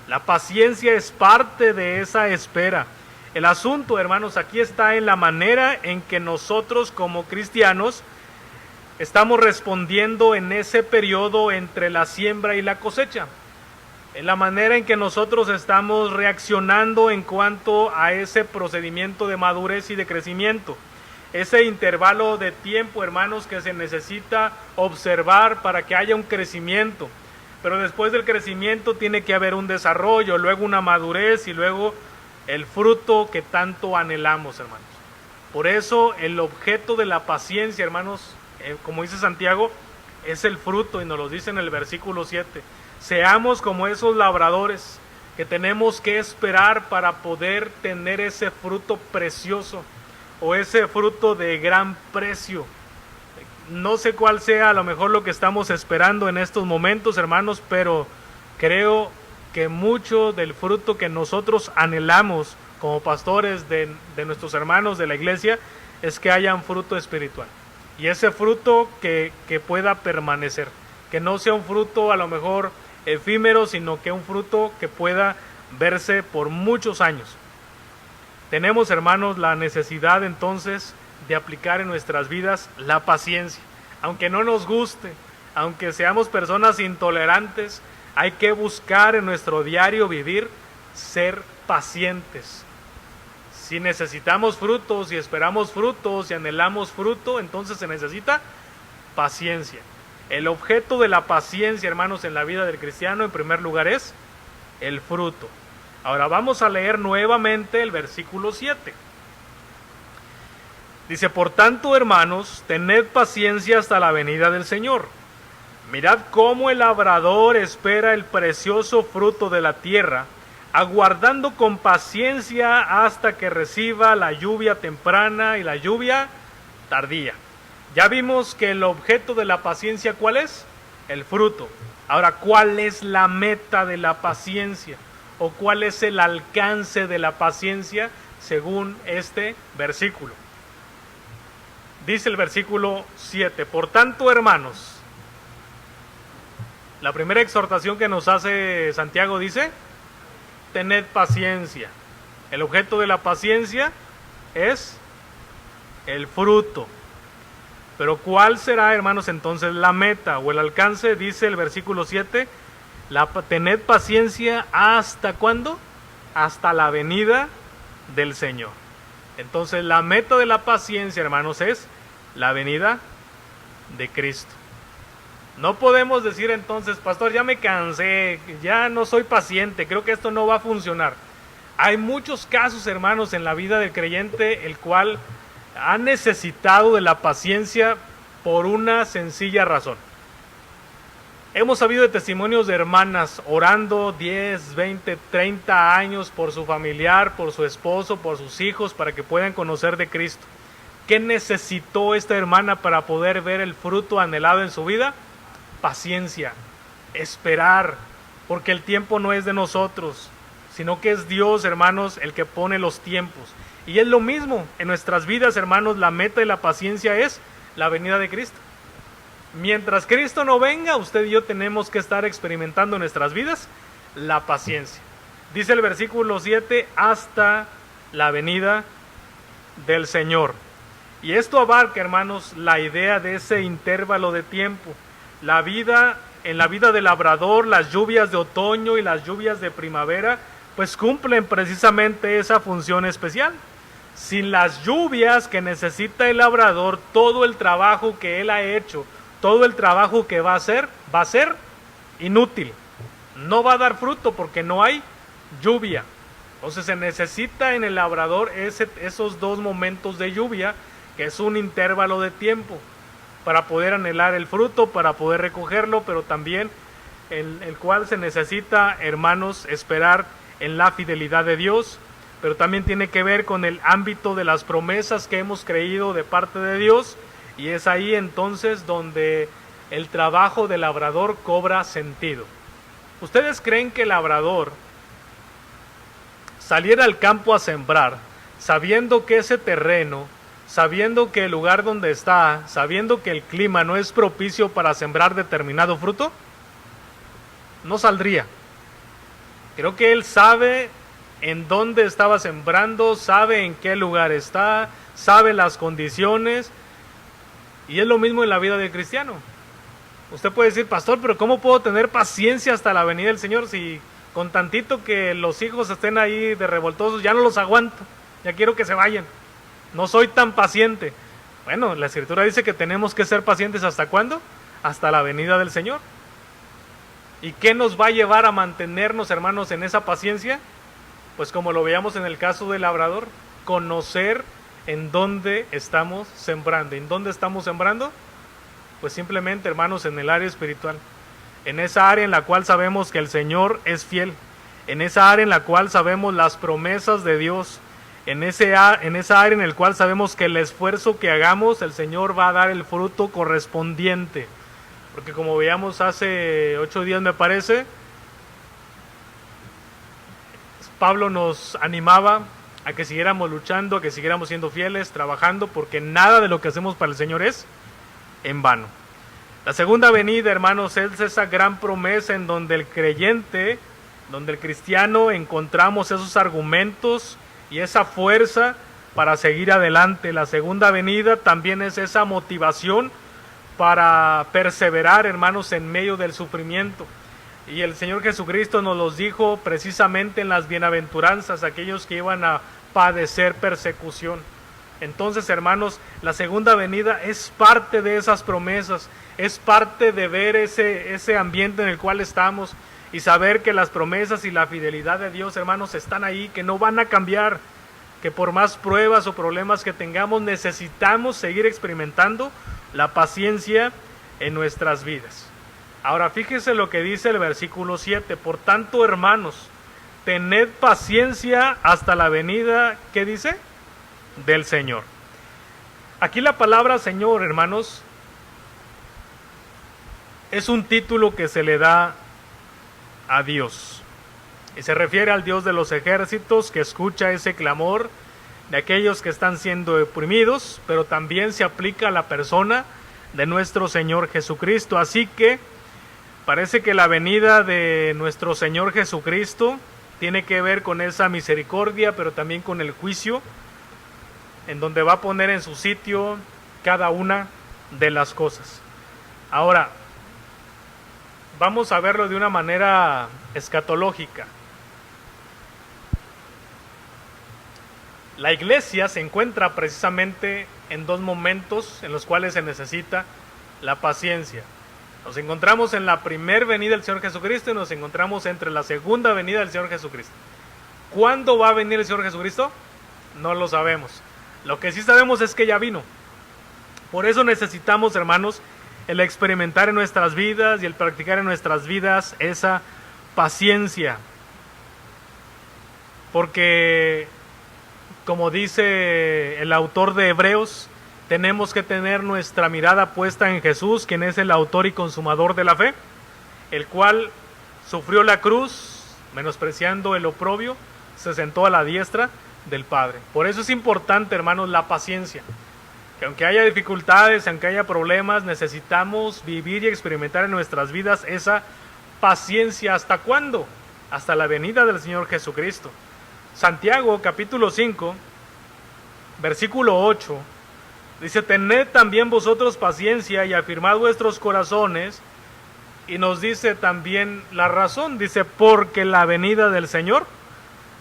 la paciencia es parte de esa espera. El asunto, hermanos, aquí está en la manera en que nosotros como cristianos estamos respondiendo en ese periodo entre la siembra y la cosecha. En la manera en que nosotros estamos reaccionando en cuanto a ese procedimiento de madurez y de crecimiento. Ese intervalo de tiempo, hermanos, que se necesita observar para que haya un crecimiento. Pero después del crecimiento tiene que haber un desarrollo, luego una madurez y luego el fruto que tanto anhelamos, hermanos. Por eso el objeto de la paciencia, hermanos, como dice Santiago, es el fruto, y nos lo dice en el versículo 7. Seamos como esos labradores que tenemos que esperar para poder tener ese fruto precioso, o ese fruto de gran precio. No sé cuál sea a lo mejor lo que estamos esperando en estos momentos, hermanos, pero creo que mucho del fruto que nosotros anhelamos como pastores de nuestros hermanos de la iglesia es que haya un fruto espiritual. Y ese fruto que pueda permanecer, que no sea un fruto a lo mejor efímero, sino que un fruto que pueda verse por muchos años. Tenemos, hermanos, la necesidad entonces de aplicar en nuestras vidas la paciencia. Aunque no nos guste, aunque seamos personas intolerantes, hay que buscar en nuestro diario vivir ser pacientes. Si necesitamos frutos, si esperamos frutos, si anhelamos fruto, entonces se necesita paciencia. El objeto de la paciencia, hermanos, en la vida del cristiano, en primer lugar, es el fruto. Ahora vamos a leer nuevamente el versículo 7. Dice, por tanto, hermanos, tened paciencia hasta la venida del Señor. Mirad cómo el labrador espera el precioso fruto de la tierra, aguardando con paciencia hasta que reciba la lluvia temprana y la lluvia tardía. Ya vimos que el objeto de la paciencia, ¿cuál es? El fruto. Ahora, ¿cuál es la meta de la paciencia? ¿O cuál es el alcance de la paciencia según este versículo? Dice el versículo 7, por tanto, hermanos, la primera exhortación que nos hace Santiago dice, tened paciencia. El objeto de la paciencia es el fruto. Pero ¿cuál será, hermanos, entonces la meta o el alcance? Dice el versículo 7, tened paciencia hasta ¿cuándo? Hasta la venida del Señor. Entonces la meta de la paciencia, hermanos, es la venida de Cristo. No podemos decir entonces, pastor, ya me cansé, ya no soy paciente, creo que esto no va a funcionar. Hay muchos casos, hermanos, en la vida del creyente, el cual ha necesitado de la paciencia por una sencilla razón. Hemos sabido de testimonios de hermanas orando 10, 20, 30 años por su familiar, por su esposo, por sus hijos, para que puedan conocer de Cristo. ¿Qué necesitó esta hermana para poder ver el fruto anhelado en su vida? Paciencia, esperar, porque el tiempo no es de nosotros, sino que es Dios, hermanos, el que pone los tiempos. Y es lo mismo en nuestras vidas, hermanos, la meta de la paciencia es la venida de Cristo. Mientras Cristo no venga, usted y yo tenemos que estar experimentando en nuestras vidas la paciencia. Dice el versículo 7, hasta la venida del Señor. Y esto abarca, hermanos, la idea de ese intervalo de tiempo. En la vida del labrador, las lluvias de otoño y las lluvias de primavera, pues cumplen precisamente esa función especial. Sin las lluvias que necesita el labrador, todo el trabajo que él ha hecho, todo el trabajo que va a ser inútil. No va a dar fruto porque no hay lluvia. Entonces se necesita en el labrador esos 2 momentos de lluvia, que es un intervalo de tiempo, para poder anhelar el fruto, para poder recogerlo, pero también el cual se necesita, hermanos, esperar en la fidelidad de Dios, pero también tiene que ver con el ámbito de las promesas que hemos creído de parte de Dios, y es ahí entonces donde el trabajo del labrador cobra sentido. ¿Ustedes creen que el labrador saliera al campo a sembrar, sabiendo que ese terreno, sabiendo que el lugar donde está, sabiendo que el clima no es propicio para sembrar determinado fruto? No saldría. Creo que él sabe en dónde estaba sembrando, sabe en qué lugar está, sabe las condiciones, y es lo mismo en la vida del cristiano. Usted puede decir, pastor, pero ¿cómo puedo tener paciencia hasta la venida del Señor si con tantito que los hijos estén ahí de revoltosos ya no los aguanto, ya quiero que se vayan? No soy tan paciente. Bueno, la Escritura dice que tenemos que ser pacientes ¿hasta cuándo? Hasta la venida del Señor. ¿Y qué nos va a llevar a mantenernos, hermanos, en esa paciencia? Pues como lo veíamos en el caso del labrador, conocer en dónde estamos sembrando. ¿En dónde estamos sembrando? Pues simplemente, hermanos, en el área espiritual. En esa área en la cual sabemos que el Señor es fiel. En esa área en la cual sabemos las promesas de Dios. En esa área en la cual sabemos que el esfuerzo que hagamos, el Señor va a dar el fruto correspondiente. Porque como veíamos hace 8 días, me parece, Pablo nos animaba a que siguiéramos luchando, a que siguiéramos siendo fieles, trabajando, porque nada de lo que hacemos para el Señor es en vano. La segunda venida, hermanos, es esa gran promesa en donde el creyente, donde el cristiano encontramos esos argumentos y esa fuerza para seguir adelante. La segunda venida también es esa motivación para perseverar, hermanos, en medio del sufrimiento. Y el Señor Jesucristo nos los dijo precisamente en las bienaventuranzas, aquellos que iban a padecer persecución. Entonces, hermanos, la segunda venida es parte de esas promesas, es parte de ver ese ambiente en el cual estamos y saber que las promesas y la fidelidad de Dios, hermanos, están ahí, que no van a cambiar, que por más pruebas o problemas que tengamos, necesitamos seguir experimentando la paciencia en nuestras vidas. Ahora fíjese lo que dice el versículo 7, por tanto, hermanos, tened paciencia hasta la venida, ¿qué dice? Del Señor. Aquí la palabra Señor, hermanos, es un título que se le da a Dios. Y se refiere al Dios de los ejércitos, que escucha ese clamor de aquellos que están siendo oprimidos, pero también se aplica a la persona de nuestro Señor Jesucristo. Así que parece que la venida de nuestro Señor Jesucristo tiene que ver con esa misericordia, pero también con el juicio, en donde va a poner en su sitio cada una de las cosas. Ahora, vamos a verlo de una manera escatológica. La iglesia se encuentra precisamente en dos momentos en los cuales se necesita la paciencia. Nos encontramos en la primera venida del Señor Jesucristo y nos encontramos entre la segunda venida del Señor Jesucristo. ¿Cuándo va a venir el Señor Jesucristo? No lo sabemos. Lo que sí sabemos es que ya vino. Por eso necesitamos, hermanos, el experimentar en nuestras vidas y el practicar en nuestras vidas esa paciencia. Porque, como dice el autor de Hebreos, tenemos que tener nuestra mirada puesta en Jesús, quien es el autor y consumador de la fe, el cual sufrió la cruz, menospreciando el oprobio, se sentó a la diestra del Padre. Por eso es importante, hermanos, la paciencia. Que aunque haya dificultades, aunque haya problemas, necesitamos vivir y experimentar en nuestras vidas esa paciencia. ¿Hasta cuándo? Hasta la venida del Señor Jesucristo. Santiago, capítulo 5, versículo 8, dice: tened también vosotros paciencia y afirmad vuestros corazones. Y nos dice también la razón, dice: porque la venida del Señor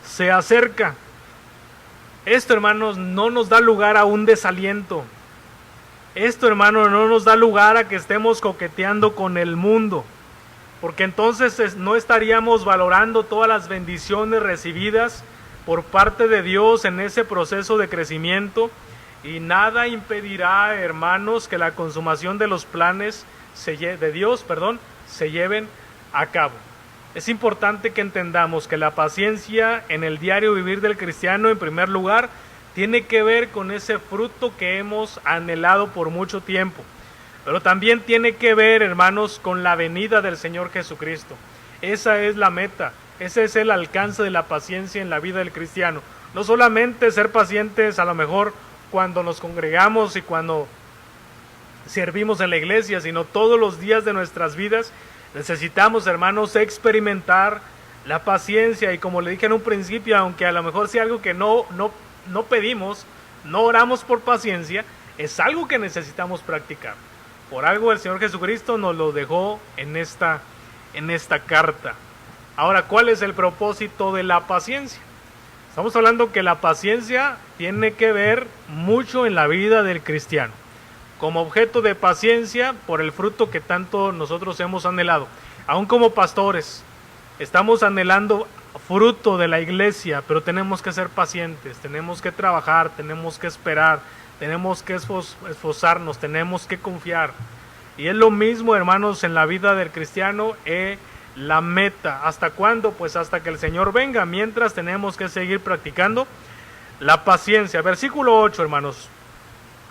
se acerca. Esto, hermanos, no nos da lugar a un desaliento. Esto, hermanos, no nos da lugar a que estemos coqueteando con el mundo, porque entonces no estaríamos valorando todas las bendiciones recibidas por parte de Dios en ese proceso de crecimiento, y nada impedirá, hermanos, que la consumación de los planes de Dios se lleven a cabo. Es importante que entendamos que la paciencia en el diario vivir del cristiano, en primer lugar, tiene que ver con ese fruto que hemos anhelado por mucho tiempo. Pero también tiene que ver, hermanos, con la venida del Señor Jesucristo. Esa es la meta, ese es el alcance de la paciencia en la vida del cristiano. No solamente ser pacientes a lo mejor cuando nos congregamos y cuando servimos en la iglesia, sino todos los días de nuestras vidas. Necesitamos, hermanos, experimentar la paciencia, y como le dije en un principio, aunque a lo mejor sea algo que no pedimos, no oramos por paciencia, es algo que necesitamos practicar. Por algo el Señor Jesucristo nos lo dejó en esta carta. Ahora, ¿cuál es el propósito de la paciencia? Estamos hablando que la paciencia tiene que ver mucho en la vida del cristiano. Como objeto de paciencia por el fruto que tanto nosotros hemos anhelado. Aún como pastores, estamos anhelando fruto de la iglesia, pero tenemos que ser pacientes, tenemos que trabajar, tenemos que esperar, tenemos que esforzarnos, tenemos que confiar. Y es lo mismo, hermanos, en la vida del cristiano, la meta. ¿Hasta cuándo? Pues hasta que el Señor venga. Mientras, tenemos que seguir practicando la paciencia. Versículo 8, hermanos.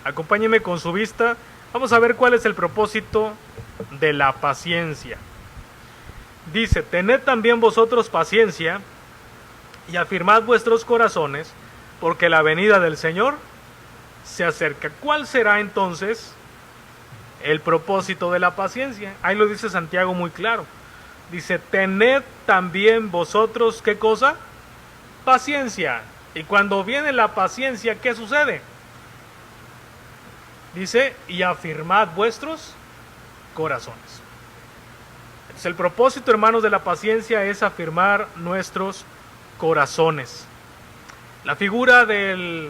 Acompáñenme con su vista. Vamos a ver cuál es el propósito de la paciencia. Dice: tened también vosotros paciencia y afirmad vuestros corazones, porque la venida del Señor se acerca. ¿Cuál será entonces el propósito de la paciencia? Ahí lo dice Santiago muy claro. Dice: tened también vosotros, ¿qué cosa? Paciencia. Y cuando viene la paciencia, ¿qué sucede? Dice: y afirmad vuestros corazones. Entonces, el propósito, hermanos, de la paciencia es afirmar nuestros corazones. La figura del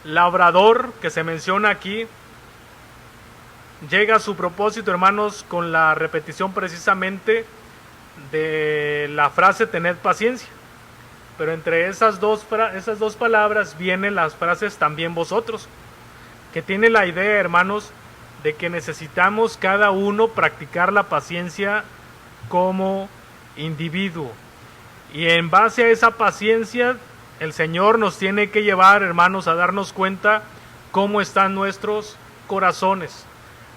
labrador que se menciona aquí llega a su propósito, hermanos, con la repetición precisamente de la frase tened paciencia. Pero entre esas dos palabras vienen las frases también vosotros, que tiene la idea, hermanos, de que necesitamos cada uno practicar la paciencia como individuo. Y en base a esa paciencia, el Señor nos tiene que llevar, hermanos, a darnos cuenta cómo están nuestros corazones,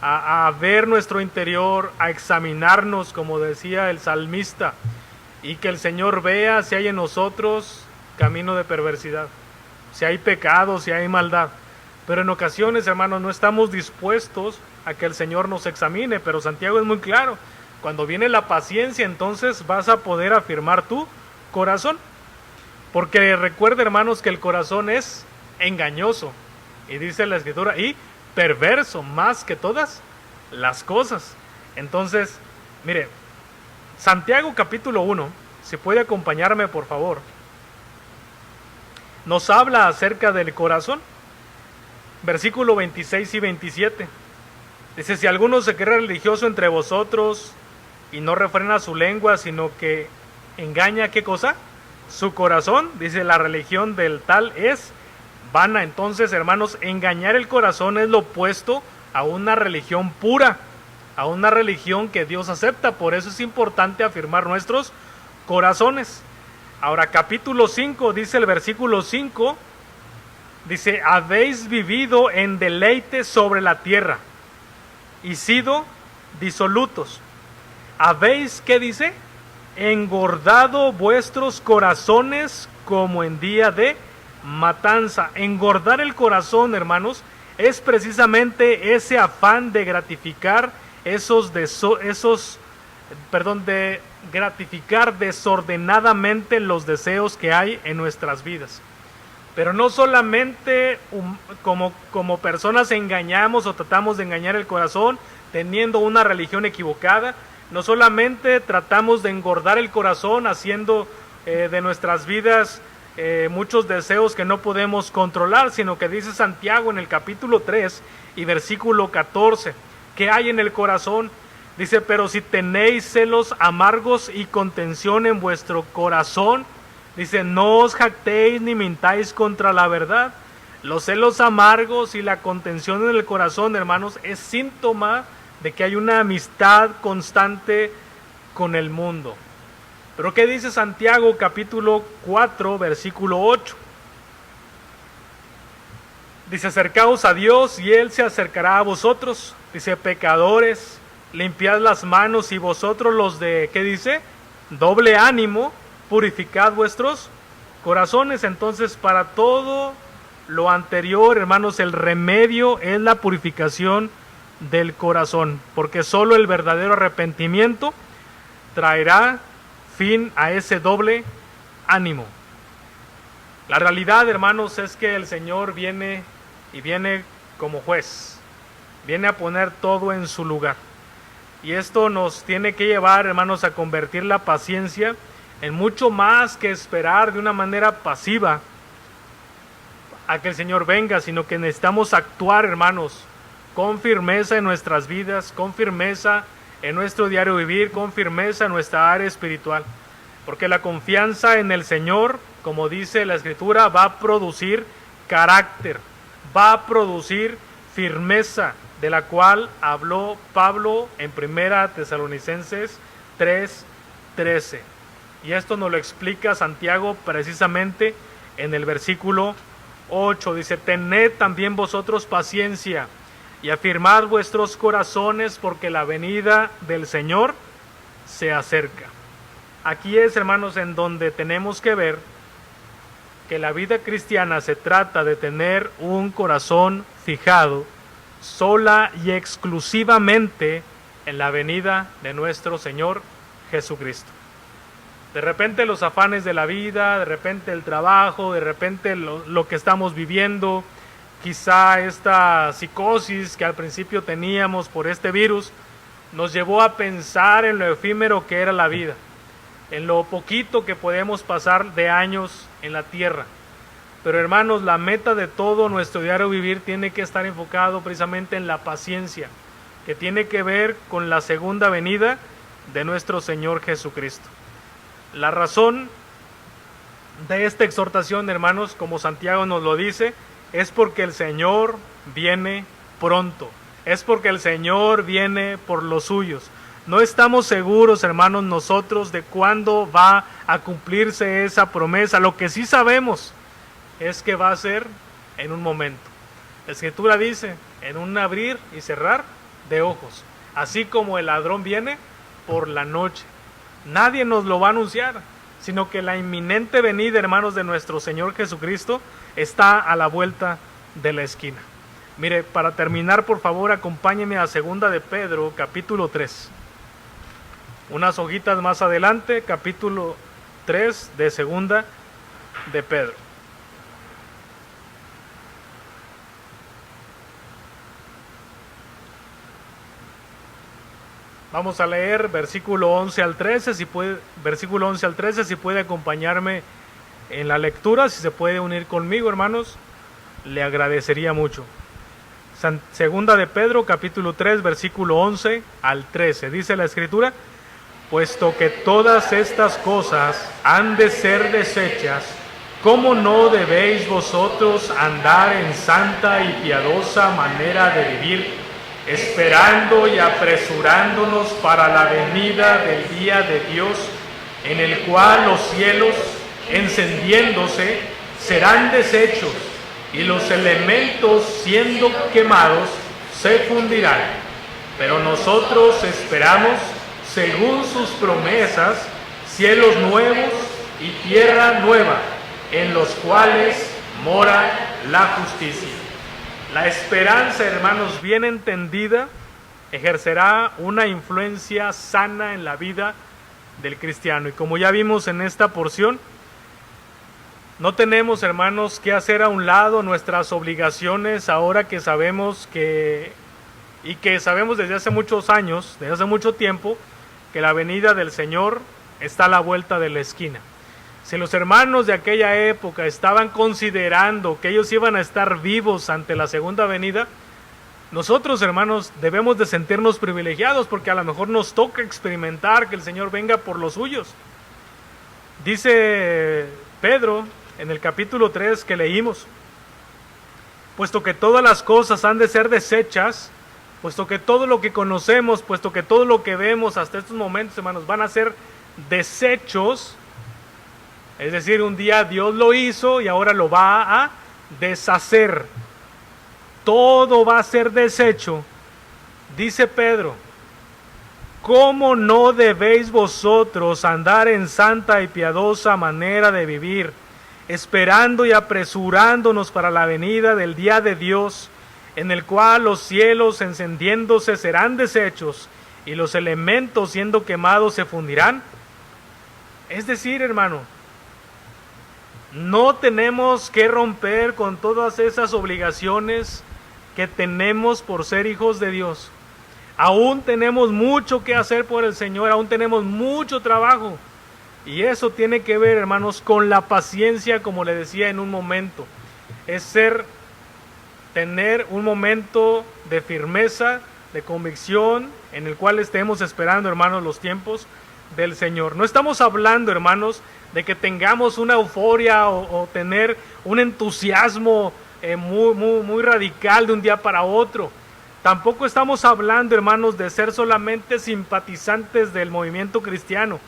a ver nuestro interior, a examinarnos, como decía el salmista, y que el Señor vea si hay en nosotros camino de perversidad, si hay pecado, si hay maldad. Pero en ocasiones, hermanos, no estamos dispuestos a que el Señor nos examine. Pero Santiago es muy claro: cuando viene la paciencia, entonces vas a poder afirmar tu corazón. Porque recuerda, hermanos, que el corazón es engañoso. Y dice la Escritura, y perverso más que todas las cosas. Entonces, mire, Santiago capítulo 1, si puede acompañarme por favor, nos habla acerca del corazón. Versículo 26 y 27. Dice, si alguno se cree religioso entre vosotros y no refrena su lengua, sino que engaña, ¿qué cosa? Su corazón. Dice, la religión del tal es vana. Entonces, hermanos, engañar el corazón es lo opuesto a una religión pura, a una religión que Dios acepta. Por eso es importante afirmar nuestros corazones. Ahora, capítulo 5, dice el versículo 5, dice, habéis vivido en deleite sobre la tierra y sido disolutos. Habéis, ¿qué dice? Engordado vuestros corazones como en día de matanza. Engordar el corazón, hermanos, es precisamente ese afán de gratificar de gratificar desordenadamente los deseos que hay en nuestras vidas. Pero no solamente como personas engañamos o tratamos de engañar el corazón teniendo una religión equivocada, no solamente tratamos de engordar el corazón haciendo de nuestras vidas muchos deseos que no podemos controlar, sino que dice Santiago en el capítulo 3 y versículo 14, ¿qué hay en el corazón? Dice, pero si tenéis celos amargos y contención en vuestro corazón, dice, no os jactéis ni mintáis contra la verdad. Los celos amargos y la contención en el corazón, hermanos, es síntoma de que hay una amistad constante con el mundo. Pero ¿qué dice Santiago capítulo 4, versículo 8? Dice, acercaos a Dios y Él se acercará a vosotros. Dice, pecadores, limpiad las manos y vosotros los de, ¿qué dice? Doble ánimo, purificad vuestros corazones. Entonces, para todo lo anterior, hermanos, el remedio es la purificación del corazón, porque solo el verdadero arrepentimiento traerá fin a ese doble ánimo. La realidad, hermanos, es que el Señor viene como juez, viene a poner todo en su lugar. Y esto nos tiene que llevar, hermanos, a convertir la paciencia en mucho más que esperar de una manera pasiva a que el Señor venga, sino que necesitamos actuar, hermanos, con firmeza en nuestras vidas, con firmeza en nuestro diario vivir, con firmeza en nuestra área espiritual. Porque la confianza en el Señor, como dice la Escritura, va a producir carácter, va a producir firmeza, de la cual habló Pablo en 1 Tesalonicenses 3:13. Y esto nos lo explica Santiago precisamente en el versículo 8. Dice, tened también vosotros paciencia y afirmad vuestros corazones, porque la venida del Señor se acerca. Aquí es, hermanos, en donde tenemos que ver que la vida cristiana se trata de tener un corazón fijado sola y exclusivamente en la venida de nuestro Señor Jesucristo. De repente los afanes de la vida, de repente el trabajo, de repente lo que estamos viviendo, quizá esta psicosis que al principio teníamos por este virus, nos llevó a pensar en lo efímero que era la vida, en lo poquito que podemos pasar de años en la tierra. Pero hermanos, la meta de todo nuestro diario vivir tiene que estar enfocado precisamente en la paciencia, que tiene que ver con la segunda venida de nuestro Señor Jesucristo. La razón de esta exhortación, hermanos, como Santiago nos lo dice, es porque el Señor viene pronto, es porque el Señor viene por los suyos. No estamos seguros, hermanos, nosotros de cuándo va a cumplirse esa promesa. Lo que sí sabemos es que va a ser en un momento. La Escritura dice, en un abrir y cerrar de ojos, así como el ladrón viene por la noche. Nadie nos lo va a anunciar, sino que la inminente venida, hermanos, de nuestro Señor Jesucristo está a la vuelta de la esquina. Mire, para terminar, por favor, acompáñeme a 2 de Pedro, capítulo 3. Unas hojitas más adelante, capítulo 3 de 2 de Pedro. Vamos a leer versículo 11 al 13, si puede acompañarme en la lectura, si se puede unir conmigo, hermanos, le agradecería mucho. Segunda de Pedro, capítulo 3, versículo 11 al 13, dice la Escritura: puesto que todas estas cosas han de ser deshechas, ¿cómo no debéis vosotros andar en santa y piadosa manera de vivir, esperando y apresurándonos para la venida del día de Dios, en el cual los cielos, encendiéndose, serán deshechos, y los elementos, siendo quemados, se fundirán? Pero nosotros esperamos, según sus promesas, cielos nuevos y tierra nueva, en los cuales mora la justicia. La esperanza, hermanos, bien entendida, ejercerá una influencia sana en la vida del cristiano. Y como ya vimos en esta porción, no tenemos, hermanos, que hacer a un lado nuestras obligaciones ahora que sabemos sabemos desde hace muchos años, desde hace mucho tiempo, que la venida del Señor está a la vuelta de la esquina. Si los hermanos de aquella época estaban considerando que ellos iban a estar vivos ante la segunda venida, nosotros, hermanos, debemos de sentirnos privilegiados, porque a lo mejor nos toca experimentar que el Señor venga por los suyos. Dice Pedro en el capítulo 3 que leímos: puesto que todas las cosas han de ser deshechas, puesto que todo lo que conocemos, puesto que todo lo que vemos hasta estos momentos, hermanos, van a ser desechos. Es decir, un día Dios lo hizo y ahora lo va a deshacer. Todo va a ser deshecho. Dice Pedro: ¿cómo no debéis vosotros andar en santa y piadosa manera de vivir, esperando y apresurándonos para la venida del día de Dios, en el cual los cielos, encendiéndose, serán deshechos, y los elementos, siendo quemados, se fundirán? Es decir, hermano, no tenemos que romper con todas esas obligaciones que tenemos por ser hijos de Dios. Aún tenemos mucho que hacer por el Señor, aún tenemos mucho trabajo. Y eso tiene que ver, hermanos, con la paciencia, como le decía en un momento. Es tener un momento de firmeza, de convicción, en el cual estemos esperando, hermanos, los tiempos del Señor. No estamos hablando, hermanos, de que tengamos una euforia o tener un entusiasmo muy radical de un día para otro. Tampoco estamos hablando, hermanos, de ser solamente simpatizantes del movimiento cristiano,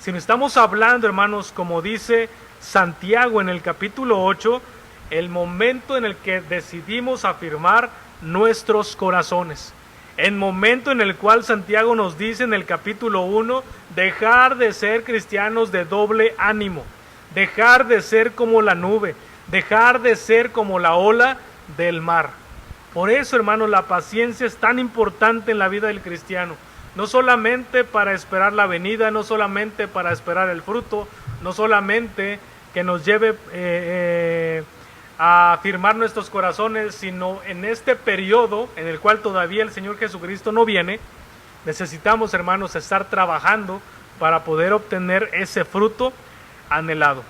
sino estamos hablando, hermanos, como dice Santiago en el capítulo 8, el momento en el que decidimos afirmar nuestros corazones. El momento en el cual Santiago nos dice en el capítulo 1, dejar de ser cristianos de doble ánimo, dejar de ser como la nube, dejar de ser como la ola del mar. Por eso, hermanos, la paciencia es tan importante en la vida del cristiano, no solamente para esperar la venida, no solamente para esperar el fruto, no solamente que nos lleve a afirmar nuestros corazones, sino en este periodo en el cual todavía el Señor Jesucristo no viene. Necesitamos, hermanos, estar trabajando para poder obtener ese fruto anhelado.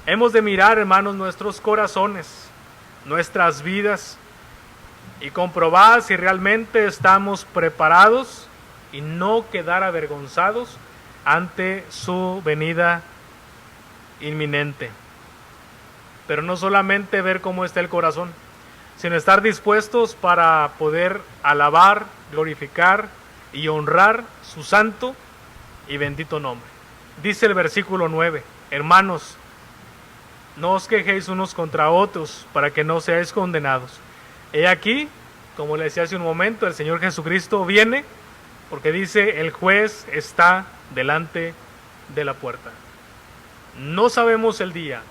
Hemos de mirar, hermanos, nuestros corazones, nuestras vidas, y comprobar si realmente estamos preparados y no quedar avergonzados ante su venida inminente. Pero no solamente ver cómo está el corazón, sino estar dispuestos para poder alabar, glorificar y honrar su santo y bendito nombre. Dice el versículo 9, hermanos, no os quejéis unos contra otros para que no seáis condenados. He aquí, como le decía hace un momento, el Señor Jesucristo viene, porque dice, el juez está delante de la puerta. No sabemos el día,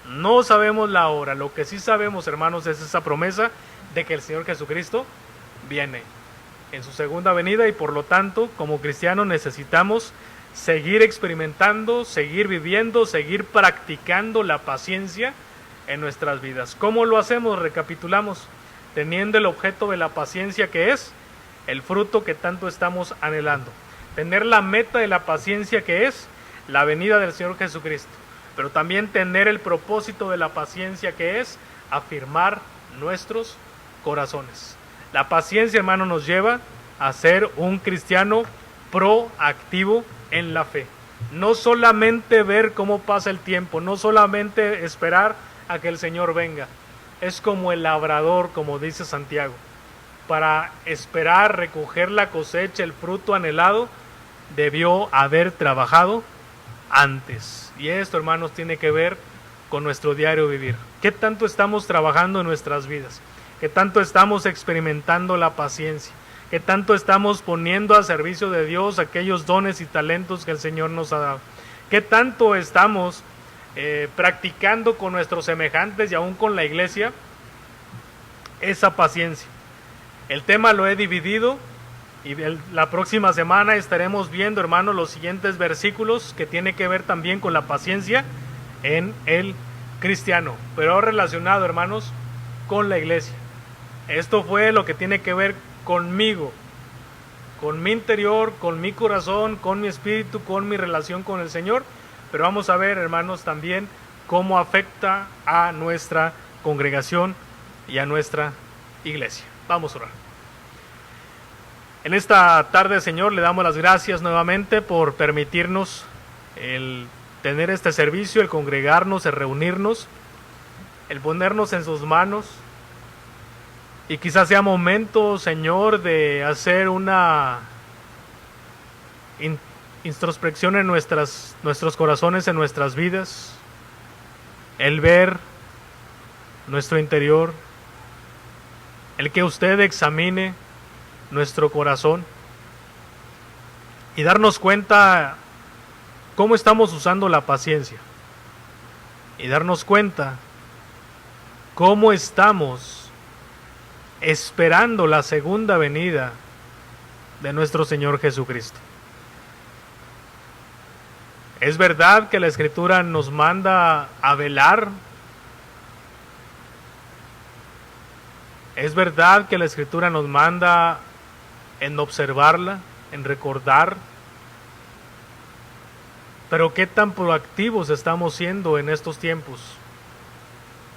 no sabemos la hora. Lo que sí sabemos, hermanos, es esa promesa de que el Señor Jesucristo viene en su segunda venida, y por lo tanto, como cristianos, necesitamos seguir experimentando, seguir viviendo, seguir practicando la paciencia en nuestras vidas. ¿Cómo lo hacemos? Recapitulamos. Teniendo el objeto de la paciencia, que es el fruto que tanto estamos anhelando. Tener la meta de la paciencia, que es la venida del Señor Jesucristo, pero también tener el propósito de la paciencia, que es afirmar nuestros corazones. La paciencia, hermano, nos lleva a ser un cristiano proactivo en la fe. No solamente ver cómo pasa el tiempo, no solamente esperar a que el Señor venga. Es como el labrador, como dice Santiago. Para esperar, recoger la cosecha, el fruto anhelado, debió haber trabajado antes. Y esto, hermanos, tiene que ver con nuestro diario vivir. ¿Qué tanto estamos trabajando en nuestras vidas? ¿Qué tanto estamos experimentando la paciencia? ¿Qué tanto estamos poniendo a servicio de Dios aquellos dones y talentos que el Señor nos ha dado? ¿Qué tanto estamos practicando con nuestros semejantes y aún con la iglesia esa paciencia? El tema lo he dividido y la próxima semana estaremos viendo, hermanos, los siguientes versículos que tiene que ver también con la paciencia en el cristiano, pero relacionado, hermanos, con la iglesia. Esto fue lo que tiene que ver conmigo, con mi interior, con mi corazón, con mi espíritu, con mi relación con el Señor. Pero vamos a ver, hermanos, también cómo afecta a nuestra congregación y a nuestra iglesia. Vamos a orar. En esta tarde, Señor, le damos las gracias nuevamente por permitirnos el tener este servicio, el congregarnos, el reunirnos, el ponernos en sus manos. Y quizás sea momento, Señor, de hacer una introspección en nuestros corazones, en nuestras vidas, el ver nuestro interior, el que usted examine nuestro corazón y darnos cuenta cómo estamos usando la paciencia y darnos cuenta cómo estamos esperando la segunda venida de nuestro Señor Jesucristo. Es verdad que la Escritura nos manda a velar. Es verdad que la Escritura nos manda en observarla, en recordar. Pero ¿qué tan proactivos estamos siendo en estos tiempos?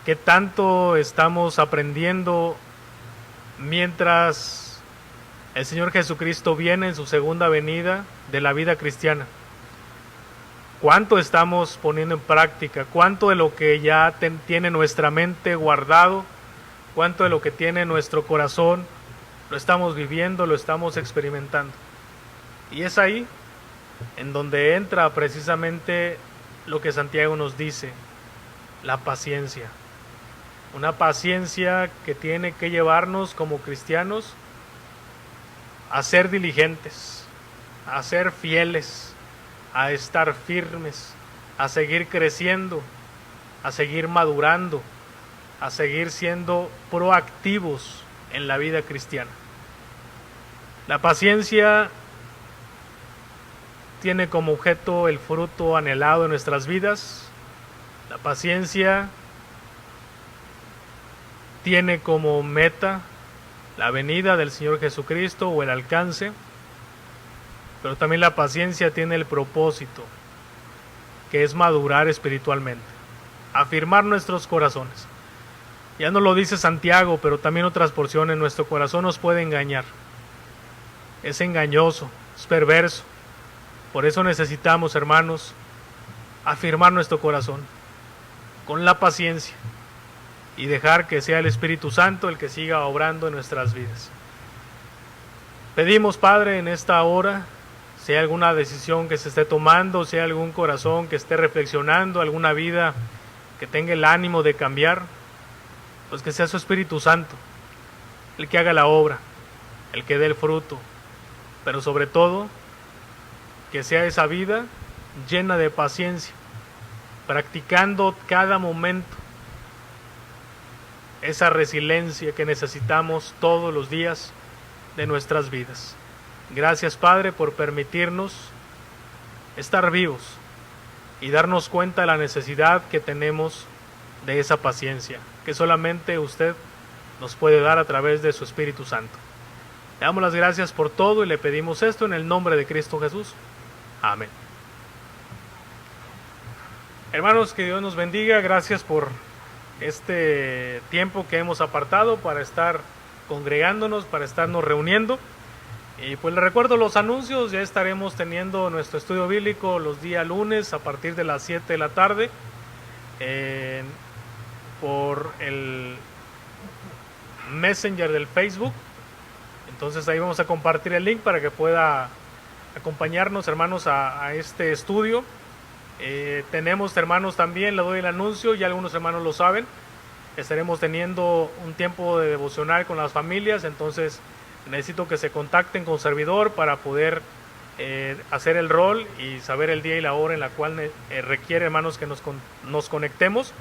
¿Qué tanto estamos aprendiendo mientras el Señor Jesucristo viene en su segunda venida de la vida cristiana? ¿Cuánto estamos poniendo en práctica? ¿Cuánto de lo que ya tiene nuestra mente guardado? ¿Cuánto de lo que tiene nuestro corazón lo estamos viviendo, lo estamos experimentando? Y es ahí en donde entra precisamente lo que Santiago nos dice, la paciencia. Una paciencia que tiene que llevarnos como cristianos a ser diligentes, a ser fieles, a estar firmes, a seguir creciendo, a seguir madurando, a seguir siendo proactivos en la vida cristiana. La paciencia tiene como objeto el fruto anhelado en nuestras vidas. La paciencia tiene como meta la venida del Señor Jesucristo o el alcance, pero también la paciencia tiene el propósito, que es madurar espiritualmente, afirmar nuestros corazones. Ya no lo dice Santiago, pero también otras porciones, nuestro corazón nos puede engañar. Es engañoso, es perverso. Por eso necesitamos, hermanos, afirmar nuestro corazón con la paciencia y dejar que sea el Espíritu Santo el que siga obrando en nuestras vidas. Pedimos, Padre, en esta hora, si hay alguna decisión que se esté tomando, si hay algún corazón que esté reflexionando, alguna vida que tenga el ánimo de cambiar, pues que sea su Espíritu Santo el que haga la obra, el que dé el fruto, pero sobre todo que sea esa vida llena de paciencia, practicando cada momento esa resiliencia que necesitamos todos los días de nuestras vidas. Gracias, Padre, por permitirnos estar vivos y darnos cuenta de la necesidad que tenemos de esa paciencia, que solamente usted nos puede dar a través de su Espíritu Santo. Le damos las gracias por todo y le pedimos esto en el nombre de Cristo Jesús. Amén. Hermanos, que Dios nos bendiga. Gracias por este tiempo que hemos apartado para estar congregándonos, para estarnos reuniendo. Y pues les recuerdo los anuncios. Ya estaremos teniendo nuestro estudio bíblico los días lunes a partir de las 7 de la tarde por el Messenger del Facebook. Entonces ahí vamos a compartir el link para que pueda acompañarnos, hermanos, a este estudio. Tenemos, hermanos, también, le doy el anuncio, ya algunos hermanos lo saben, estaremos teniendo un tiempo de devocional con las familias. Entonces necesito que se contacten con servidor para poder hacer el rol y saber el día y la hora en la cual requiere, hermanos, que nos conectemos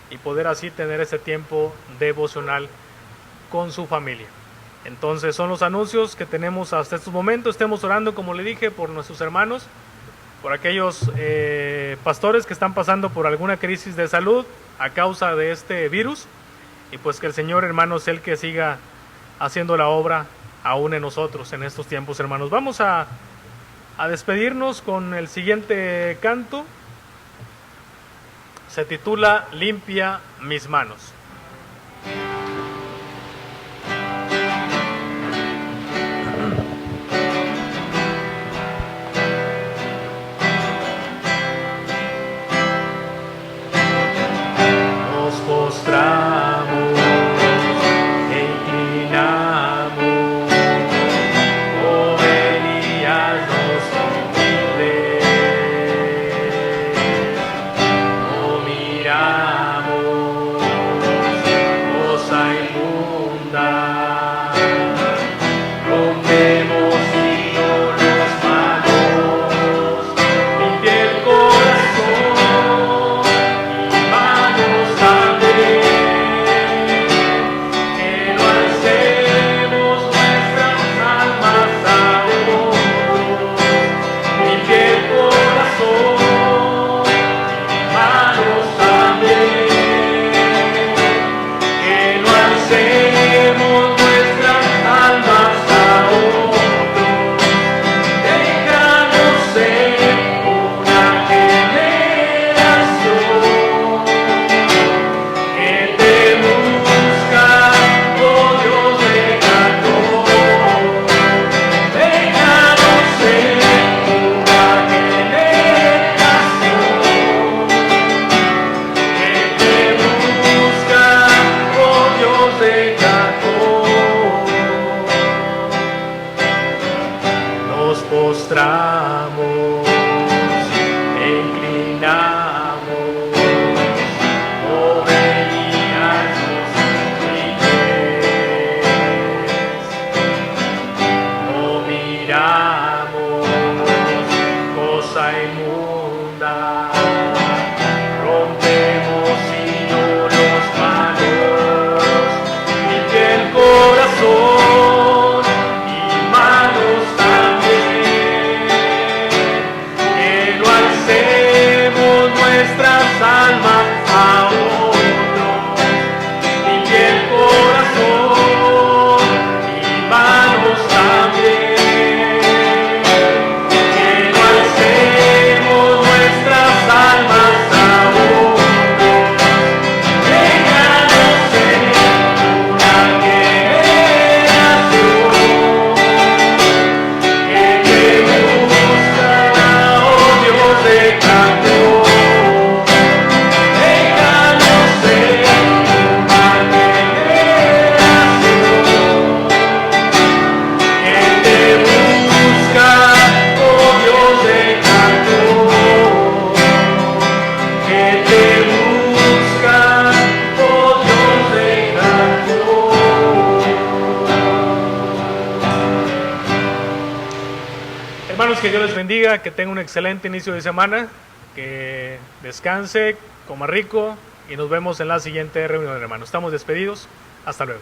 y poder así tener ese tiempo devocional con su familia. Entonces son los anuncios que tenemos hasta estos momentos. Estemos orando, como le dije, por nuestros hermanos, por aquellos pastores que están pasando por alguna crisis de salud a causa de este virus, y pues que el Señor, hermanos, el que siga haciendo la obra aún en nosotros en estos tiempos, hermanos. Vamos a despedirnos con el siguiente canto. Se titula Limpia mis manos. Postramos e inclinamos, oh Elías nos pide, oh miramos, cosa inmunda, rompemos ídolos malos, limpia el corazón y manos también. Postramos e inclinamos, oh Elías nos pides, oh miramos, cosa inmunda, rompemos ídolos malos, limpia el corazón y manos nuestras almas a otros, limpia el corazón y manos también, que no alcemos nuestras almas a otros, déjanos ser una generación que te busca, oh Dios de canto. Hermanos, que Dios les bendiga, que tengan un excelente inicio de semana, que descanse, coma rico y nos vemos en la siguiente reunión, hermanos. Estamos despedidos. Hasta luego.